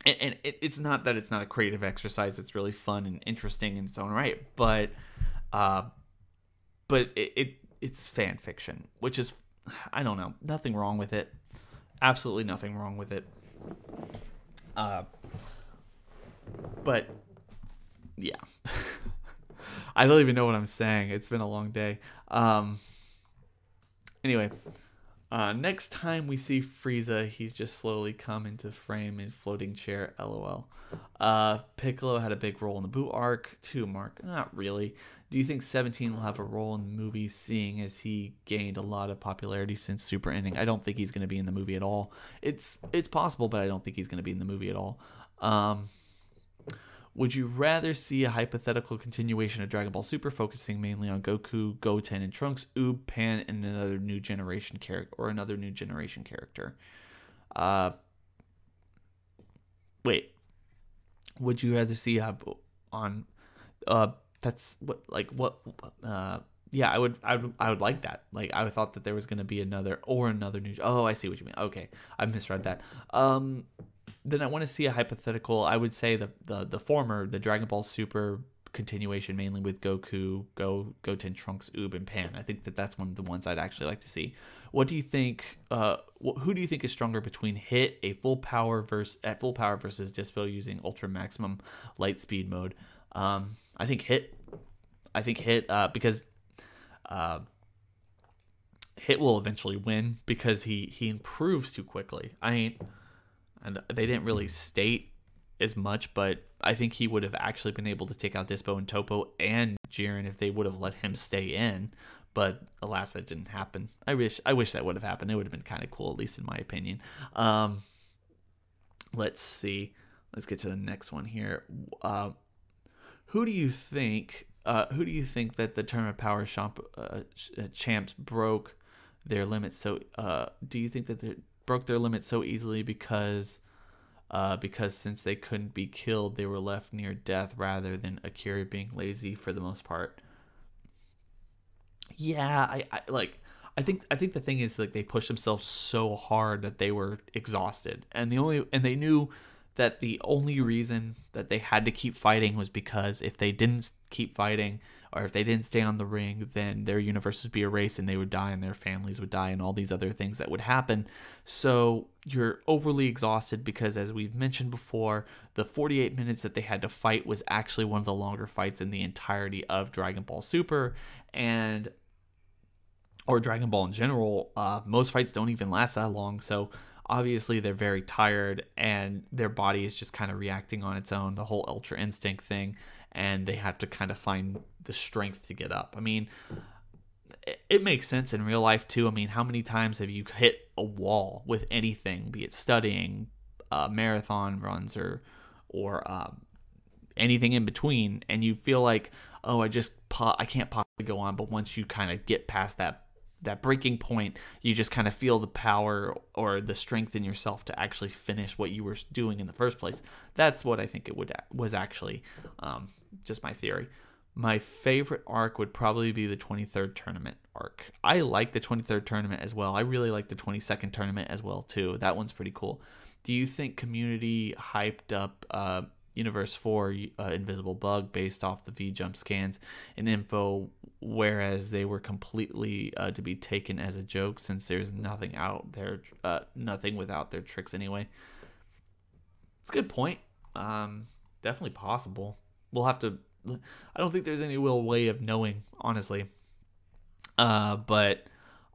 and it's not that it's not a creative exercise. It's really fun and interesting in its own right, but it's fan fiction, which is, I don't know, nothing wrong with it. Absolutely nothing wrong with it. But yeah. I don't even know what I'm saying. It's been a long day. Anyway, next time we see Frieza, he's just slowly come into frame in floating chair, LOL. Piccolo had a big role in the Buu arc too, Mark. Not really. Do you think 17 will have a role in the movie, seeing as he gained a lot of popularity since Super ending? I don't think he's going to be in the movie at all. It's possible, but I don't think he's going to be in the movie at all. Would you rather see a hypothetical continuation of Dragon Ball Super focusing mainly on Goku, Goten, and Trunks, Oob, Pan, and another new generation character, wait. Would you rather see yeah, I would like that. Like, I thought that there was going to be another new. Oh, I see what you mean. Okay, I misread that. Then I want to see a hypothetical. I would say the former, the Dragon Ball Super continuation, mainly with Goku, Goten, Trunks, Oob, and Pan. I think that's one of the ones I'd actually like to see. What do you think? Who do you think is stronger between Hit at full power versus Dispo using Ultra Maximum Light Speed mode? I think Hit. Because Hit will eventually win because he improves too quickly. And they didn't really state as much, but I think he would have actually been able to take out Dispo and Topo and Jiren if they would have let him stay in. But alas, that didn't happen. I wish that would have happened. It would have been kind of cool, at least in my opinion. Let's see. Let's get to the next one here. Who do you think who do you think that the Tournament Power champs broke their limits? So, do you think that they broke their limits so easily because since they couldn't be killed, they were left near death rather than Akira being lazy for the most part? Yeah, I think the thing is like they pushed themselves so hard that they were exhausted, and they knew that the only reason that they had to keep fighting was because if they didn't keep fighting or if they didn't stay on the ring, then their universe would be erased and they would die and their families would die and all these other things that would happen. So you're overly exhausted because, as we've mentioned before, the 48 minutes that they had to fight was actually one of the longer fights in the entirety of Dragon Ball Super and or Dragon Ball in general. Most fights don't even last that long, so obviously they're very tired and their body is just kind of reacting on its own, the whole Ultra Instinct thing, and they have to kind of find the strength to get up. I mean, it makes sense in real life too. I mean, how many times have you hit a wall with anything, be it studying, marathon runs, or anything in between, and you feel like, oh, I can't possibly go on. But once you kind of get past that breaking point, you just kind of feel the power or the strength in yourself to actually finish what you were doing in the first place. That's what I think was actually, just my theory. My favorite arc would probably be the 23rd tournament arc. I like the 23rd tournament as well. I really like the 22nd tournament as well too. That one's pretty cool. Do you think Community hyped up Universe 4 Invisible Bug based off the V-Jump scans and info, whereas they were completely to be taken as a joke since there's nothing out there, nothing without their tricks anyway? It's a good point. Definitely possible. We'll have to... I don't think there's any real way of knowing, honestly. But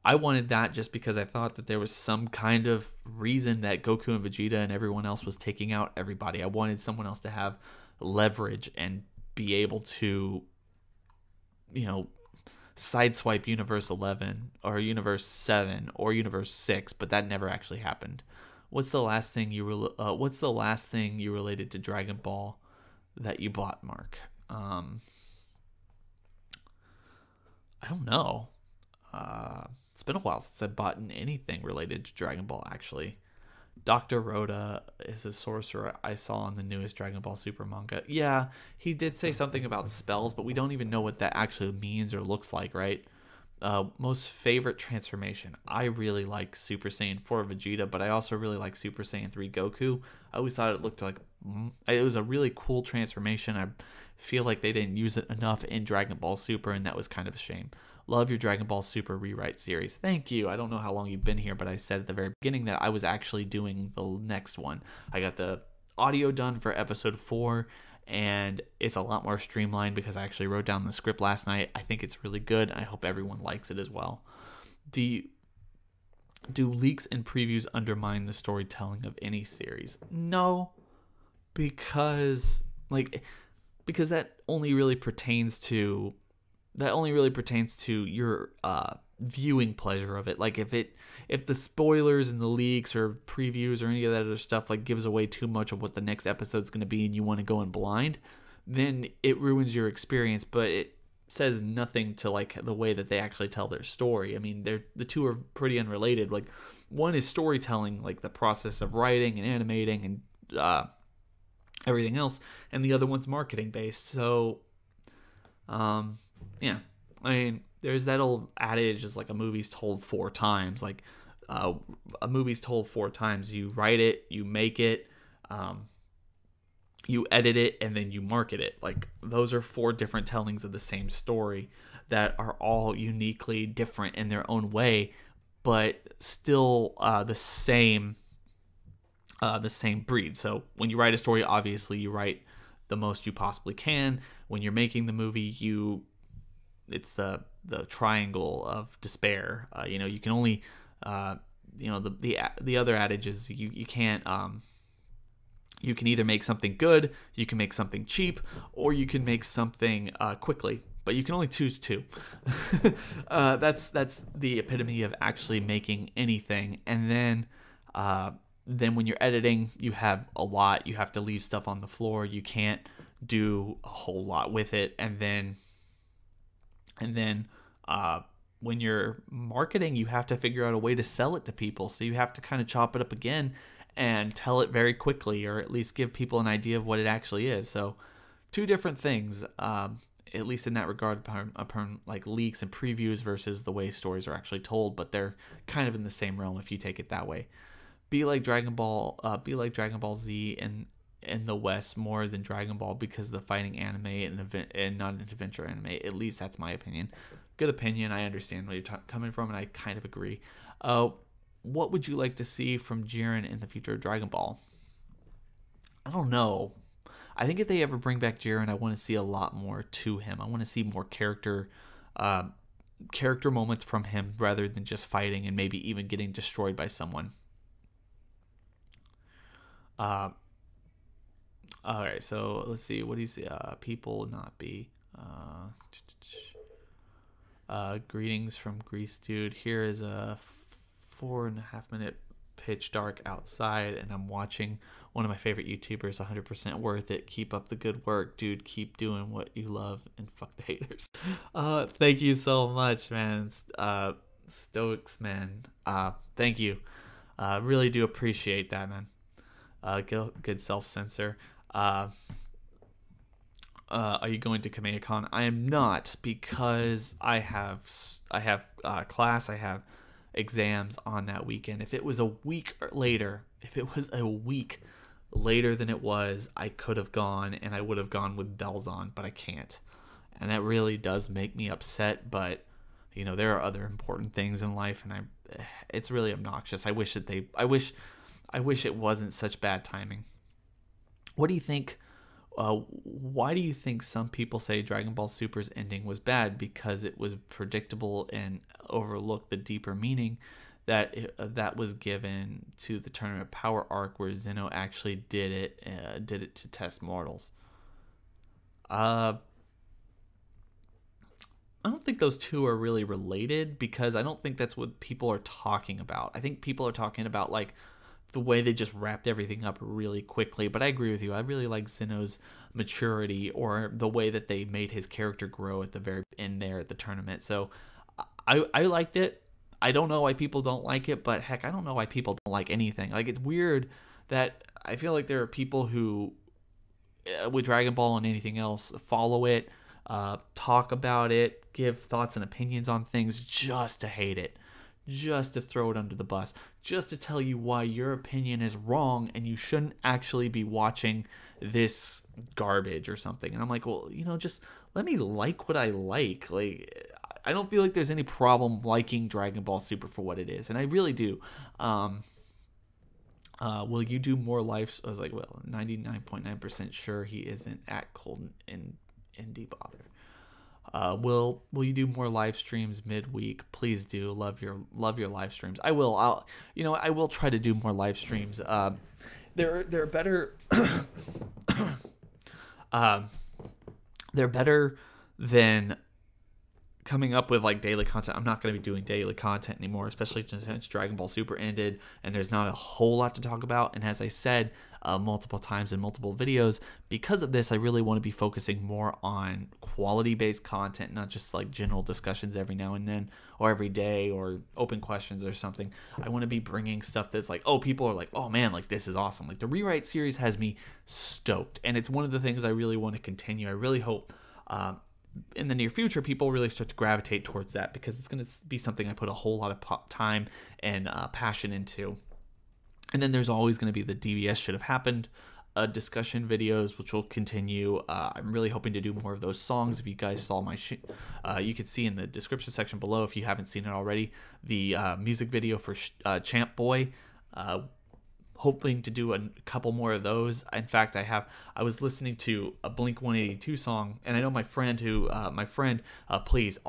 I wanted that just because I thought that there was some kind of reason that Goku and Vegeta and everyone else was taking out everybody. I wanted someone else to have leverage and be able to, sideswipe Universe 11 or Universe 7 or Universe 6, but that never actually happened. What's the last thing you related to Dragon Ball that you bought, Mark? I don't know. It's been a while since I've bought anything related to Dragon Ball, actually. Dr. Rhoda is a sorcerer I saw in the newest Dragon Ball Super manga. Yeah, he did say something about spells, but we don't even know what that actually means or looks like, right? Most favorite transformation. I really like Super Saiyan 4 Vegeta, but I also really like Super Saiyan 3 Goku. I always thought it looked like... It was a really cool transformation. I feel like they didn't use it enough in Dragon Ball Super, and that was kind of a shame. Love your Dragon Ball Super rewrite series. Thank you. I don't know how long you've been here, but I said at the very beginning that I was actually doing the next one. I got the audio done for episode 4, and it's a lot more streamlined because I actually wrote down the script last night. I think it's really good. I hope everyone likes it as well. Do leaks and previews undermine the storytelling of any series? No, because that only really pertains to your viewing pleasure of it. Like if the spoilers and the leaks or previews or any of that other stuff like gives away too much of what the next episode's going to be and you want to go in blind, then it ruins your experience, but it says nothing to like the way that they actually tell their story. I mean, the two are pretty unrelated. Like one is storytelling, like the process of writing and animating and everything else, and the other one's marketing based. So yeah, I mean, there's that old adage is like a movie's told 4 times. Like a movie's told 4 times. You write it, you make it, you edit it, and then you market it. Like those are 4 different tellings of the same story that are all uniquely different in their own way, but still the same breed. So when you write a story, obviously you write the most you possibly can. When you're making the movie, it's the triangle of despair. You can only the other adage is you can't you can either make something good, you can make something cheap, or you can make something quickly, but you can only choose 2. That's the epitome of actually making anything. And then when you're editing, you have a lot. You have to leave stuff on the floor. You can't do a whole lot with it. And then And then when you're marketing, you have to figure out a way to sell it to people. So you have to kind of chop it up again and tell it very quickly, or at least give people an idea of what it actually is. So two different things, at least in that regard, upon like leaks and previews versus the way stories are actually told. But they're kind of in the same realm if you take it that way. Be like Dragon Ball Z in the West more than Dragon Ball, because of the fighting anime and not an adventure anime. At least that's my opinion. Good opinion. I understand where you're coming from, and I kind of agree. What would you like to see from Jiren in the future of Dragon Ball? I don't know. I think if they ever bring back Jiren, I want to see a lot more to him. I want to see more character moments from him rather than just fighting and maybe even getting destroyed by someone. All right, so let's see. What do you see? People not be. Greetings from Greece, dude. Here is a 4.5-minute pitch dark outside, and I'm watching one of my favorite YouTubers. 100% worth it. Keep up the good work, dude. Keep doing what you love, and fuck the haters. Thank you so much, man. Stoics, man. Thank you. Really do appreciate that, man. Good self-censor. Are you going to KamehaCon? I am not, because I have class. I have exams on that weekend. If it was a week later than it was, I could have gone, and I would have gone with bells on, but I can't. And that really does make me upset, but you know, there are other important things in life, and it's really obnoxious. I wish it wasn't such bad timing. What do you think? Why do you think some people say Dragon Ball Super's ending was bad? Because it was predictable and overlooked the deeper meaning that was given to the Tournament of Power arc, where Zeno actually did it to test mortals. I don't think those two are really related, because I don't think that's what people are talking about. I think people are talking about like the way they just wrapped everything up really quickly. But I agree with you. I really like Zeno's maturity, or the way that they made his character grow at the very end there at the tournament. So I liked it. I don't know why people don't like it, but heck, I don't know why people don't like anything. Like, it's weird that I feel like there are people who, with Dragon Ball and anything else, follow it, talk about it, give thoughts and opinions on things just to hate it, just to throw it under the bus, just to tell you why your opinion is wrong and you shouldn't actually be watching this garbage or something. And I'm like, well, you know, just let me like what I like. Like, I don't feel like there's any problem liking Dragon Ball Super for what it is, and I really do. Will you do more lives? I was like, well, 99.9% sure he isn't at Colton in Indie Bother. Will you do more live streams midweek? Please do. Love your live streams. I will. I will try to do more live streams. They're better. They're better than coming up with like daily content. I'm not going to be doing daily content anymore, especially since Dragon Ball Super ended and there's not a whole lot to talk about. And as I said multiple times in multiple videos, because of this, I really want to be focusing more on quality-based content, not just like general discussions every now and then or every day or open questions or something. I want to be bringing stuff that's like, oh, people are like, oh man, like this is awesome. Like the Rewrite series has me stoked, and it's one of the things I really want to continue. I really hope in the near future people really start to gravitate towards that, because it's going to be something I put a whole lot of time and passion into. And then there's always going to be the DBS should have happened discussion videos, which will continue. I'm really hoping to do more of those songs. If you guys saw my you could see in the description section below, if you haven't seen it already, the music video for Champ Boy. Hoping to do a couple more of those. In fact, I was listening to a Blink 182 song, and I know my friend please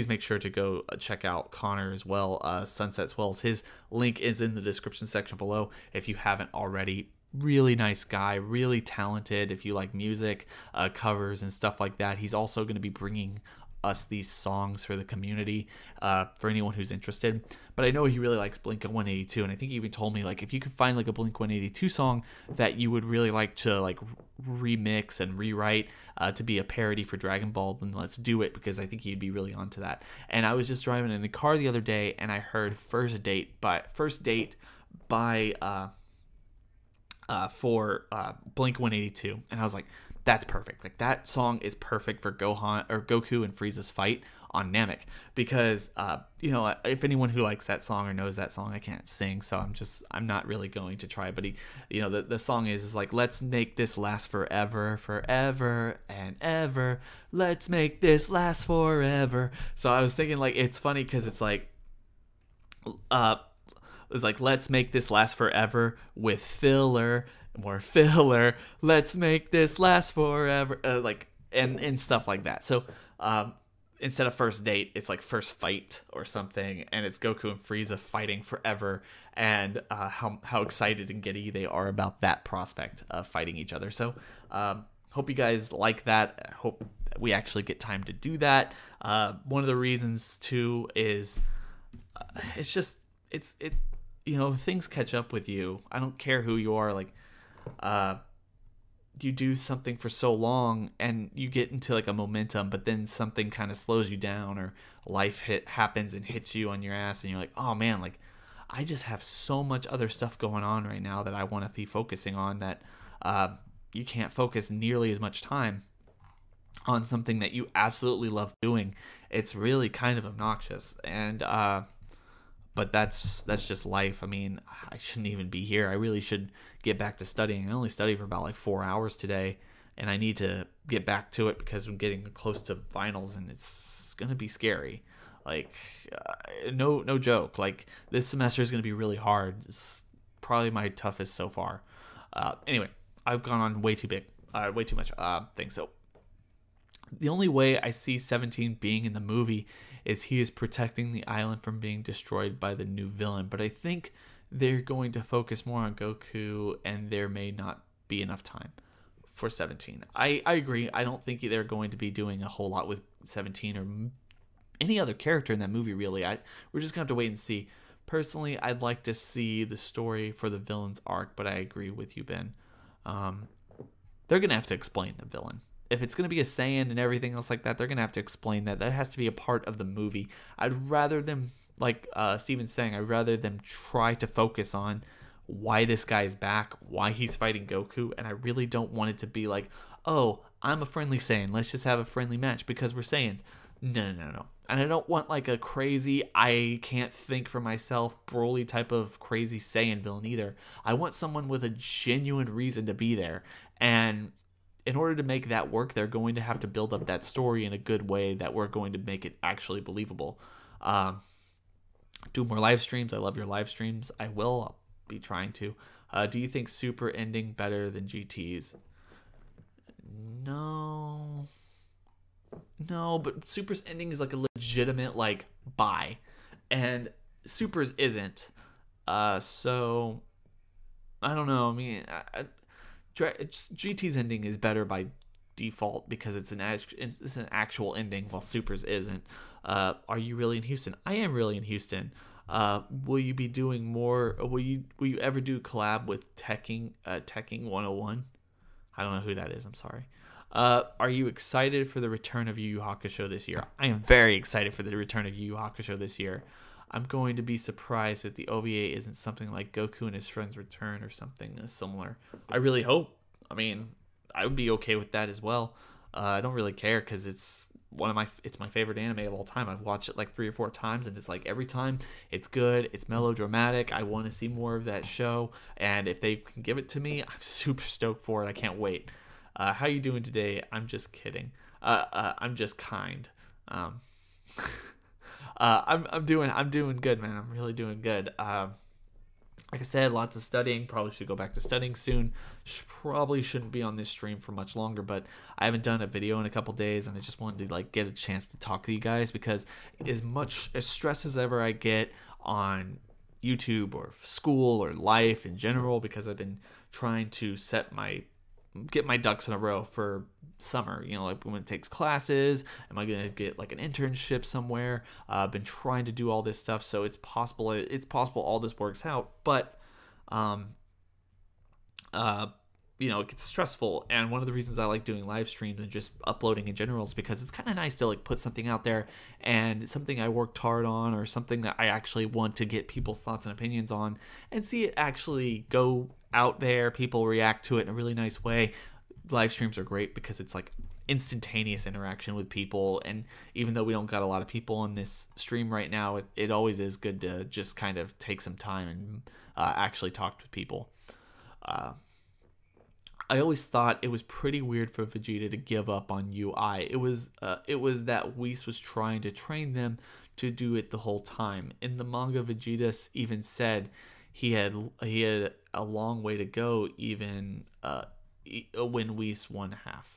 make sure to go check out Connor as well, Sunset Swells. His link is in the description section below if you haven't already. Really nice guy, really talented. If you like music, covers and stuff like that, he's also going to be bringing us these songs for the community, for anyone who's interested. But I know he really likes Blink 182, and I think he even told me, like, if you could find like a Blink 182 song that you would really like to like remix and rewrite to be a parody for Dragon Ball, then let's do it, because I think he'd be really onto that. And I was just driving in the car the other day, and I heard First Date by for Blink 182, and I was like, that's perfect. Like, that song is perfect for Goku and Frieza's fight on Namek, because if anyone who likes that song or knows that song, I can't sing, so I'm not really going to try. But the song is like, let's make this last forever, forever and ever. Let's make this last forever. So I was thinking, like, it's funny because it's like let's make this last forever with filler, more filler. Let's make this last forever, and stuff like that. So instead of First Date, it's like First Fight or something, and it's Goku and Frieza fighting forever, and how excited and giddy they are about that prospect of fighting each other. So hope you guys like that. I hope we actually get time to do that. One of the reasons too is things catch up with you. I don't care who you are. Like, you do something for so long and you get into like a momentum, but then something kind of slows you down, or life happens and hits you on your ass, and you're like, oh man, like, I just have so much other stuff going on right now that I want to be focusing on, that you can't focus nearly as much time on something that you absolutely love doing. It's really kind of obnoxious, and but that's just life. I mean, I shouldn't even be here. I really should get back to studying. I only studied for about like 4 hours today, and I need to get back to it because I'm getting close to finals, and it's gonna be scary. Like, no joke. Like, this semester is gonna be really hard. It's probably my toughest so far. Anyway, I've gone on way too much things. So the only way I see 17 being in the movie is he is protecting the island from being destroyed by the new villain. But I think they're going to focus more on Goku, and there may not be enough time for 17. I agree. I don't think they're going to be doing a whole lot with 17 or any other character in that movie, really. We're just going to have to wait and see. Personally, I'd like to see the story for the villain's arc, but I agree with you, Ben. They're going to have to explain the villain. If it's going to be a Saiyan and everything else like that, they're going to have to explain that. That has to be a part of the movie. I'd rather them, like Steven's saying, I'd rather them try to focus on why this guy's back, why he's fighting Goku, and I really don't want it to be like, oh, I'm a friendly Saiyan, let's just have a friendly match because we're Saiyans. No. And I don't want like a crazy, I can't think for myself, Broly type of crazy Saiyan villain either. I want someone with a genuine reason to be there. And in order to make that work, they're going to have to build up that story in a good way that we're going to make it actually believable. Do more live streams. I love your live streams. I will. I'll be trying to. Do you think Super ending better than GT's? No, but Super's ending is like a legitimate like buy, and Super's isn't. So I don't know. I mean, GT's ending is better by default because it's an actual ending, while Super's isn't. Are you really in Houston? I am really in Houston. Will you be doing more? Will you ever do collab with Tekking 101? I don't know who that is. I'm sorry. Are you excited for the return of Yu Yu Hakusho this year? I am very excited for the return of Yu Yu Hakusho this year. I'm going to be surprised if the OVA isn't something like Goku and his friends return or something similar. I really hope. I mean, I would be okay with that as well. I don't really care because it's my favorite anime of all time. I've watched it like 3 or 4 times, and it's like every time it's good. It's melodramatic. I want to see more of that show, and if they can give it to me, I'm super stoked for it. I can't wait. How you doing today? I'm just kidding. I'm just kind. I'm doing good, man. I'm really doing good. Like I said, lots of studying. Probably should go back to studying soon. Probably shouldn't be on this stream for much longer, but I haven't done a video in a couple days, and I just wanted to like get a chance to talk to you guys, because as much as stress as ever I get on YouTube or school or life in general, because I've been trying to get my ducks in a row for summer, like when it takes classes, am I going to get like an internship somewhere? I've been trying to do all this stuff, so it's possible all this works out, but it gets stressful. And one of the reasons I like doing live streams and just uploading in general is because it's kind of nice to like put something out there, and something I worked hard on, or something that I actually want to get people's thoughts and opinions on, and see it actually go out there. People react to it in a really nice way. Live streams are great because it's like instantaneous interaction with people, and even though we don't got a lot of people on this stream right now, it always is good to just kind of take some time and actually talk to people. I always thought it was pretty weird for Vegeta to give up on UI. It was that Whis was trying to train them to do it the whole time. In the manga, Vegeta even said he had a long way to go, even when Whis one half.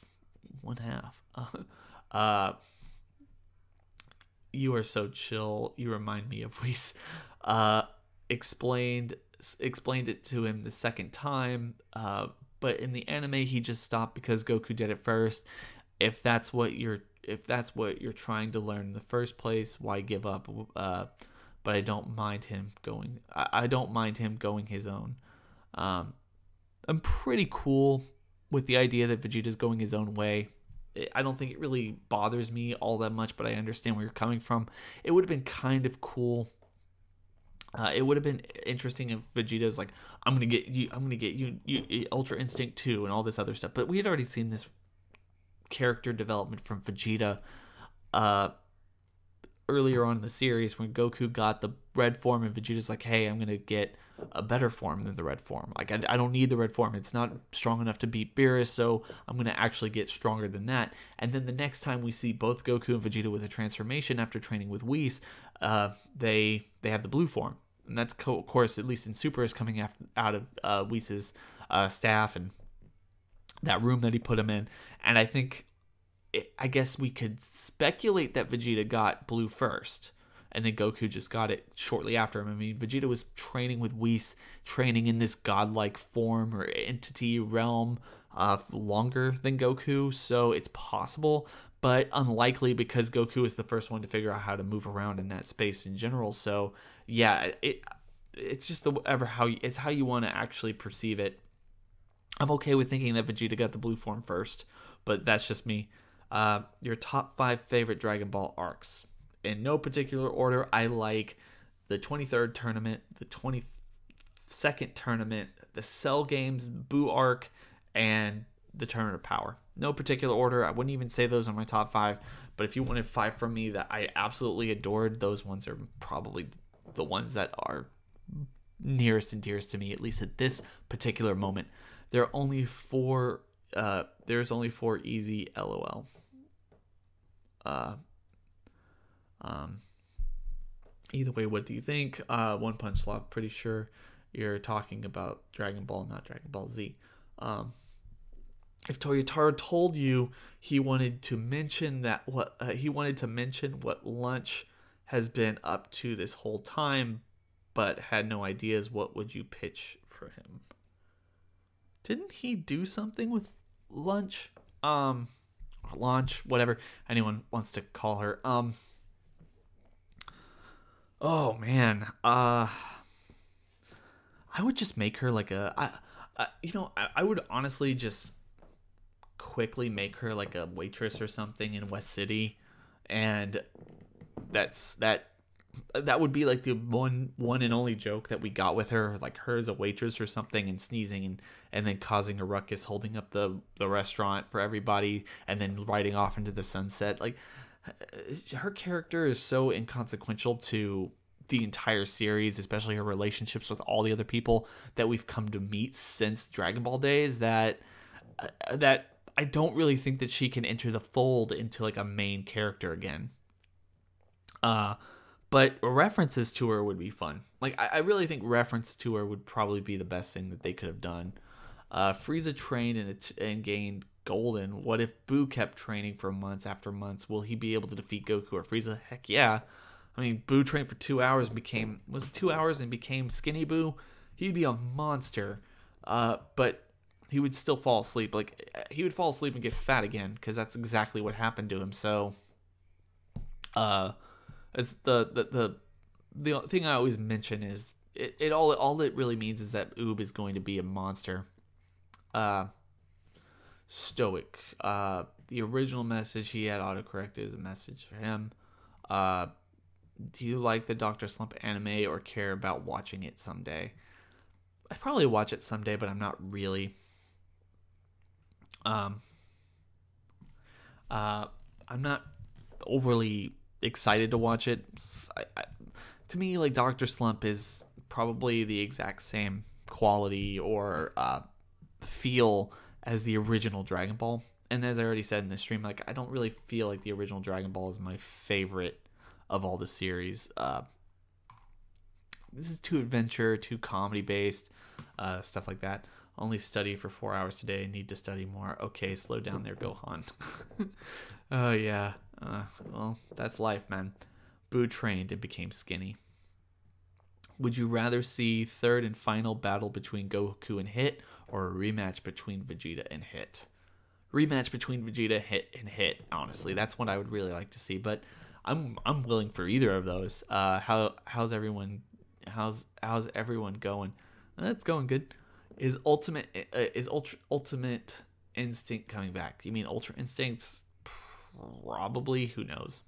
You are so chill. You remind me of Whis. Explained it to him the second time. But in the anime, he just stopped because Goku did it first. If that's what you're trying to learn in the first place, why give up? But I don't mind him going. I don't mind him going his own. I'm pretty cool with the idea that Vegeta's going his own way. I don't think it really bothers me all that much, but I understand where you're coming from. It would have been kind of cool. It would have been interesting if Vegeta's like, I'm gonna get you Ultra Instinct 2 and all this other stuff. But we had already seen this character development from Vegeta earlier on in the series, when Goku got the red form and Vegeta's like, hey, I'm gonna get a better form than the red form. Like, I don't need the red form. It's not strong enough to beat Beerus, so I'm gonna actually get stronger than that. And then the next time we see both Goku and Vegeta with a transformation after training with Whis, they have the blue form. And that's, of course, at least in Super, is coming out of Whis' staff and that room that he put him in. And I think, I guess we could speculate that Vegeta got blue first, and then Goku just got it shortly after him. I mean, Vegeta was training with Whis, training in this godlike form or entity realm longer than Goku, so it's possible, but unlikely, because Goku is the first one to figure out how to move around in that space in general. So yeah, it's just it's how you want to actually perceive it. I'm okay with thinking that Vegeta got the blue form first, but that's just me. Your top 5 favorite Dragon Ball arcs. In no particular order, I like the 23rd tournament, the 22nd tournament, the Cell Games, Buu arc, and the Tournament of Power. No particular order. I wouldn't even say those are my top 5, but if you wanted 5 from me that I absolutely adored, those ones are probably the ones that are nearest and dearest to me, at least at this particular moment. There are only 4. There's only 4 easy. LOL. Either way, what do you think? One Punch Love, pretty sure you're talking about Dragon Ball, not Dragon Ball Z. If Toyotaro told you he wanted to mention what Lunch has been up to this whole time, but had no ideas, what would you pitch for him? Didn't he do something with Lunch? Or Launch, whatever anyone wants to call her. Oh man. I would just make her like I would honestly just quickly make her like a waitress or something in West City, and that would be like the one and only joke that we got with her, like her as a waitress or something, and sneezing and then causing a ruckus, holding up the restaurant for everybody, and then riding off into the sunset. Like, her character is so inconsequential to the entire series, especially her relationships with all the other people that we've come to meet since Dragon Ball days, that I don't really think that she can enter the fold into like a main character again. But references to her would be fun. Like, I really think reference to her would probably be the best thing that they could have done. Frieza trained and gained Golden. What if Buu kept training for months after months? Will he be able to defeat Goku or Frieza? Heck yeah. I mean, Buu trained for 2 hours and became Skinny Buu. He'd be a monster. But he would still fall asleep. Like, he would fall asleep and get fat again, because that's exactly what happened to him. So, as the thing I always mention is all it really means is that Oob is going to be a monster. stoic. The original message he had autocorrected is a message for him. Do you like the Dr. Slump anime or care about watching it someday? I probably watch it someday, but I'm not really. I'm not overly excited to watch it. To me, like, Dr. Slump is probably the exact same quality or feel as the original Dragon Ball. And as I already said in the stream, like, I don't really feel like the original Dragon Ball is my favorite of all the series. This is too adventure, too comedy based, stuff like that. Only study for 4 hours today. Need to study more. Okay, slow down there, Gohan. Oh, yeah. Well, that's life, man. Boo trained and became skinny. Would you rather see third and final battle between Goku and Hit, or a rematch between Vegeta and Hit? Rematch between Vegeta and Hit. Honestly, that's what I would really like to see. But I'm willing for either of those. How's everyone going? It's going good. Is Ultimate Instinct coming back? You mean Ultra Instincts? Probably. Who knows?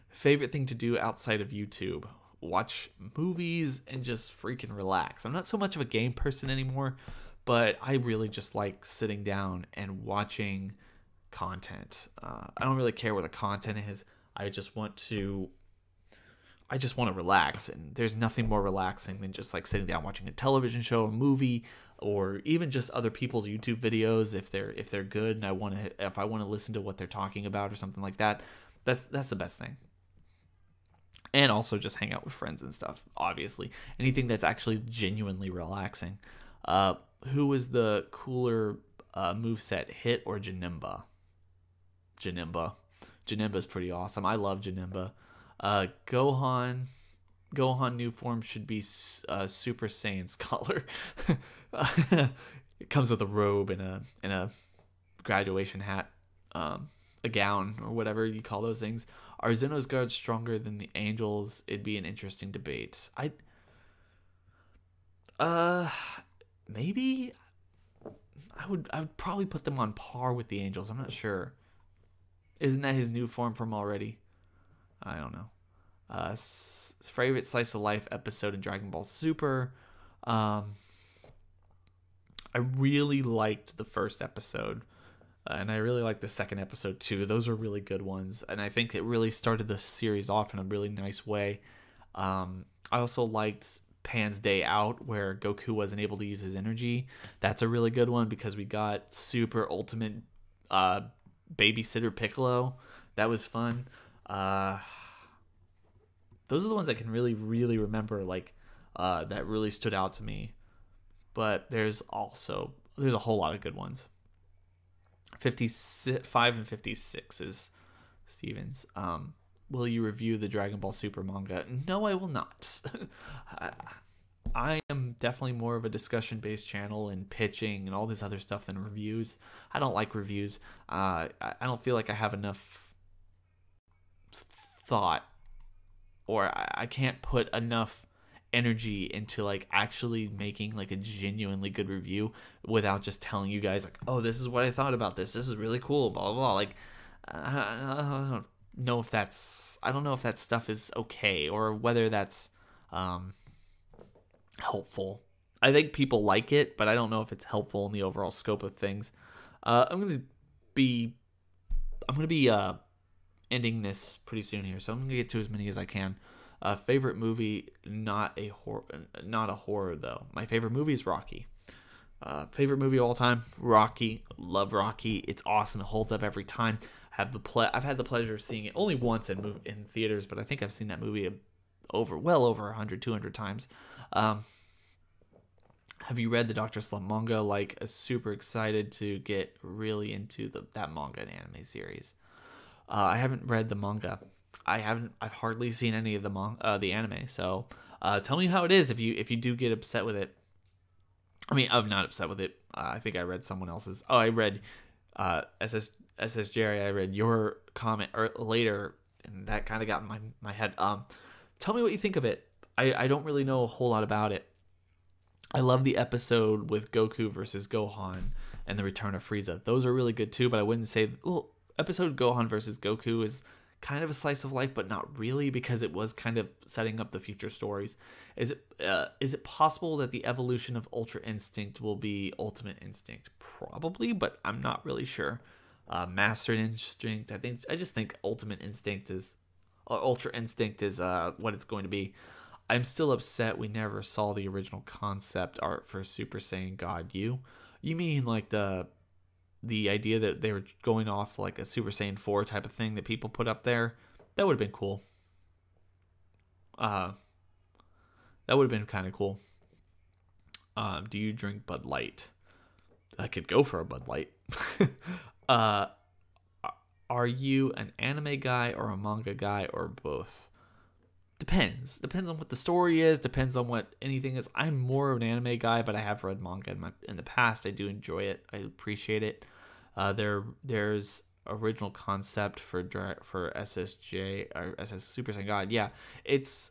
Favorite thing to do outside of YouTube? Watch movies and just freaking relax. I'm not so much of a game person anymore, but I really just like sitting down and watching content. I don't really care what the content is. I just want to relax, and there's nothing more relaxing than just like sitting down watching a television show, a movie, or even just other people's YouTube videos if they're good and if I want to listen to what they're talking about or something like that. That's the best thing. And also just hang out with friends and stuff, obviously. Anything that's actually genuinely relaxing. Who is the cooler moveset, Hit or Janemba? Janemba. Janemba's pretty awesome. I love Janemba. Gohan new form should be Super Saiyan Scholar. It comes with a robe and a graduation hat, a gown or whatever you call those things. Are Zeno's guards stronger than the Angels? It'd be an interesting debate. Maybe I would probably put them on par with the Angels. I'm not sure. Isn't that his new form from already? I don't know. Favorite slice of life episode in Dragon Ball Super. I really liked the first episode, and I really liked the second episode too. Those are really good ones, and I think it really started the series off in a really nice way. I also liked Pan's Day Out, where Goku wasn't able to use his energy. That's a really good one because we got super ultimate babysitter Piccolo. That was fun. Those are the ones I can really, really remember, like, that really stood out to me. But there's a whole lot of good ones. 55 and 56 is Stevens. Will you review the Dragon Ball Super manga? No, I will not. I am definitely more of a discussion-based channel and pitching and all this other stuff than reviews. I don't like reviews. I don't feel like I have enough thought, or I can't put enough energy into like actually making like a genuinely good review without just telling you guys like, oh, this is what I thought about this. This is really cool. Blah blah blah. Like, I don't know if that stuff is okay or whether that's helpful. I think people like it, but I don't know if it's helpful in the overall scope of things. I'm gonna be ending this pretty soon here, so I'm gonna get to as many as I can. Favorite movie, not a horror though. My favorite movie is Rocky. Favorite movie of all time, Rocky. Love Rocky. It's awesome. It holds up every time. I've had the pleasure of seeing it only once in theaters, but I think I've seen that movie well over 100, 200 times. Have you read the Dr. Slump manga? Like, super excited to get really into that manga and anime series. I haven't read the manga. I've hardly seen any of the anime. So, tell me how it is if you do get upset with it. I mean, I'm not upset with it. I think I read someone else's. Oh, I read SS Jerry. I read your comment later, and that kind of got in my head. Tell me what you think of it. I don't really know a whole lot about it. I love the episode with Goku versus Gohan and the return of Frieza. Those are really good too, but I wouldn't say, well, episode Gohan versus Goku is kind of a slice of life, but not really, because it was kind of setting up the future stories. Is it possible that the evolution of Ultra Instinct will be Ultimate Instinct? Probably, but I'm not really sure. Master Instinct, I just think Ultimate Instinct is, or Ultra Instinct is what it's going to be. I'm still upset we never saw the original concept art for Super Saiyan God U. You mean like the idea that they were going off like a Super Saiyan 4 type of thing that people put up there? That would have been cool. That would have been kind of cool. Do you drink Bud Light? I could go for a Bud Light. Are you an anime guy or a manga guy or both? Depends on what the story is, depends on what anything is. I'm more of an anime guy, but I have read manga in the past. I do enjoy it. I appreciate it. There's original concept for SSJ or SS Super Saiyan God. Yeah,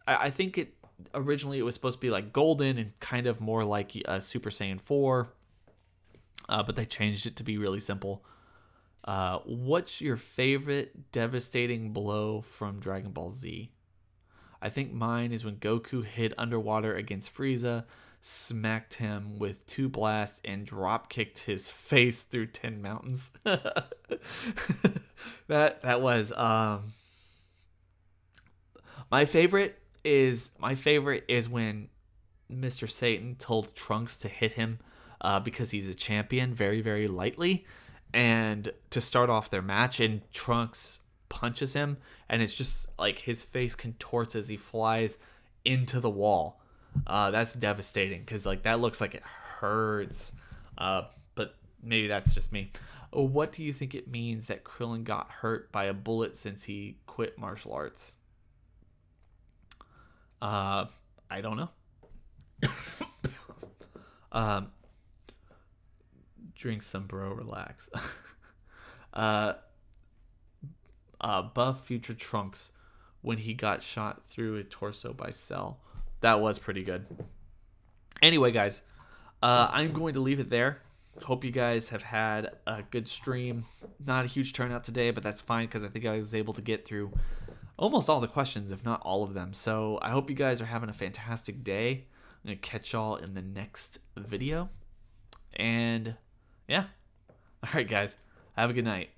I think it originally it was supposed to be like golden and kind of more like a Super Saiyan 4, but they changed it to be really simple. What's your favorite devastating blow from Dragon Ball Z? I think mine is when Goku hid underwater against Frieza, smacked him with 2 blasts, and drop kicked his face through 10 mountains. that was my favorite is when Mr. Satan told Trunks to hit him because he's a champion very, very lightly, and to start off their match, and Trunks punches him, and it's just like his face contorts as he flies into the wall. That's devastating, because like that looks like it hurts, but maybe that's just me. What do you think it means that Krillin got hurt by a bullet since he quit martial arts? I don't know. Drink some, bro, relax. Buff future Trunks when he got shot through a torso by Cell. That was pretty good. Anyway, guys, I'm going to leave it there. Hope you guys have had a good stream. Not a huge turnout today, but that's fine because I think I was able to get through almost all the questions, if not all of them. So I hope you guys are having a fantastic day. I'm going to catch y'all in the next video. And yeah. All right, guys. Have a good night.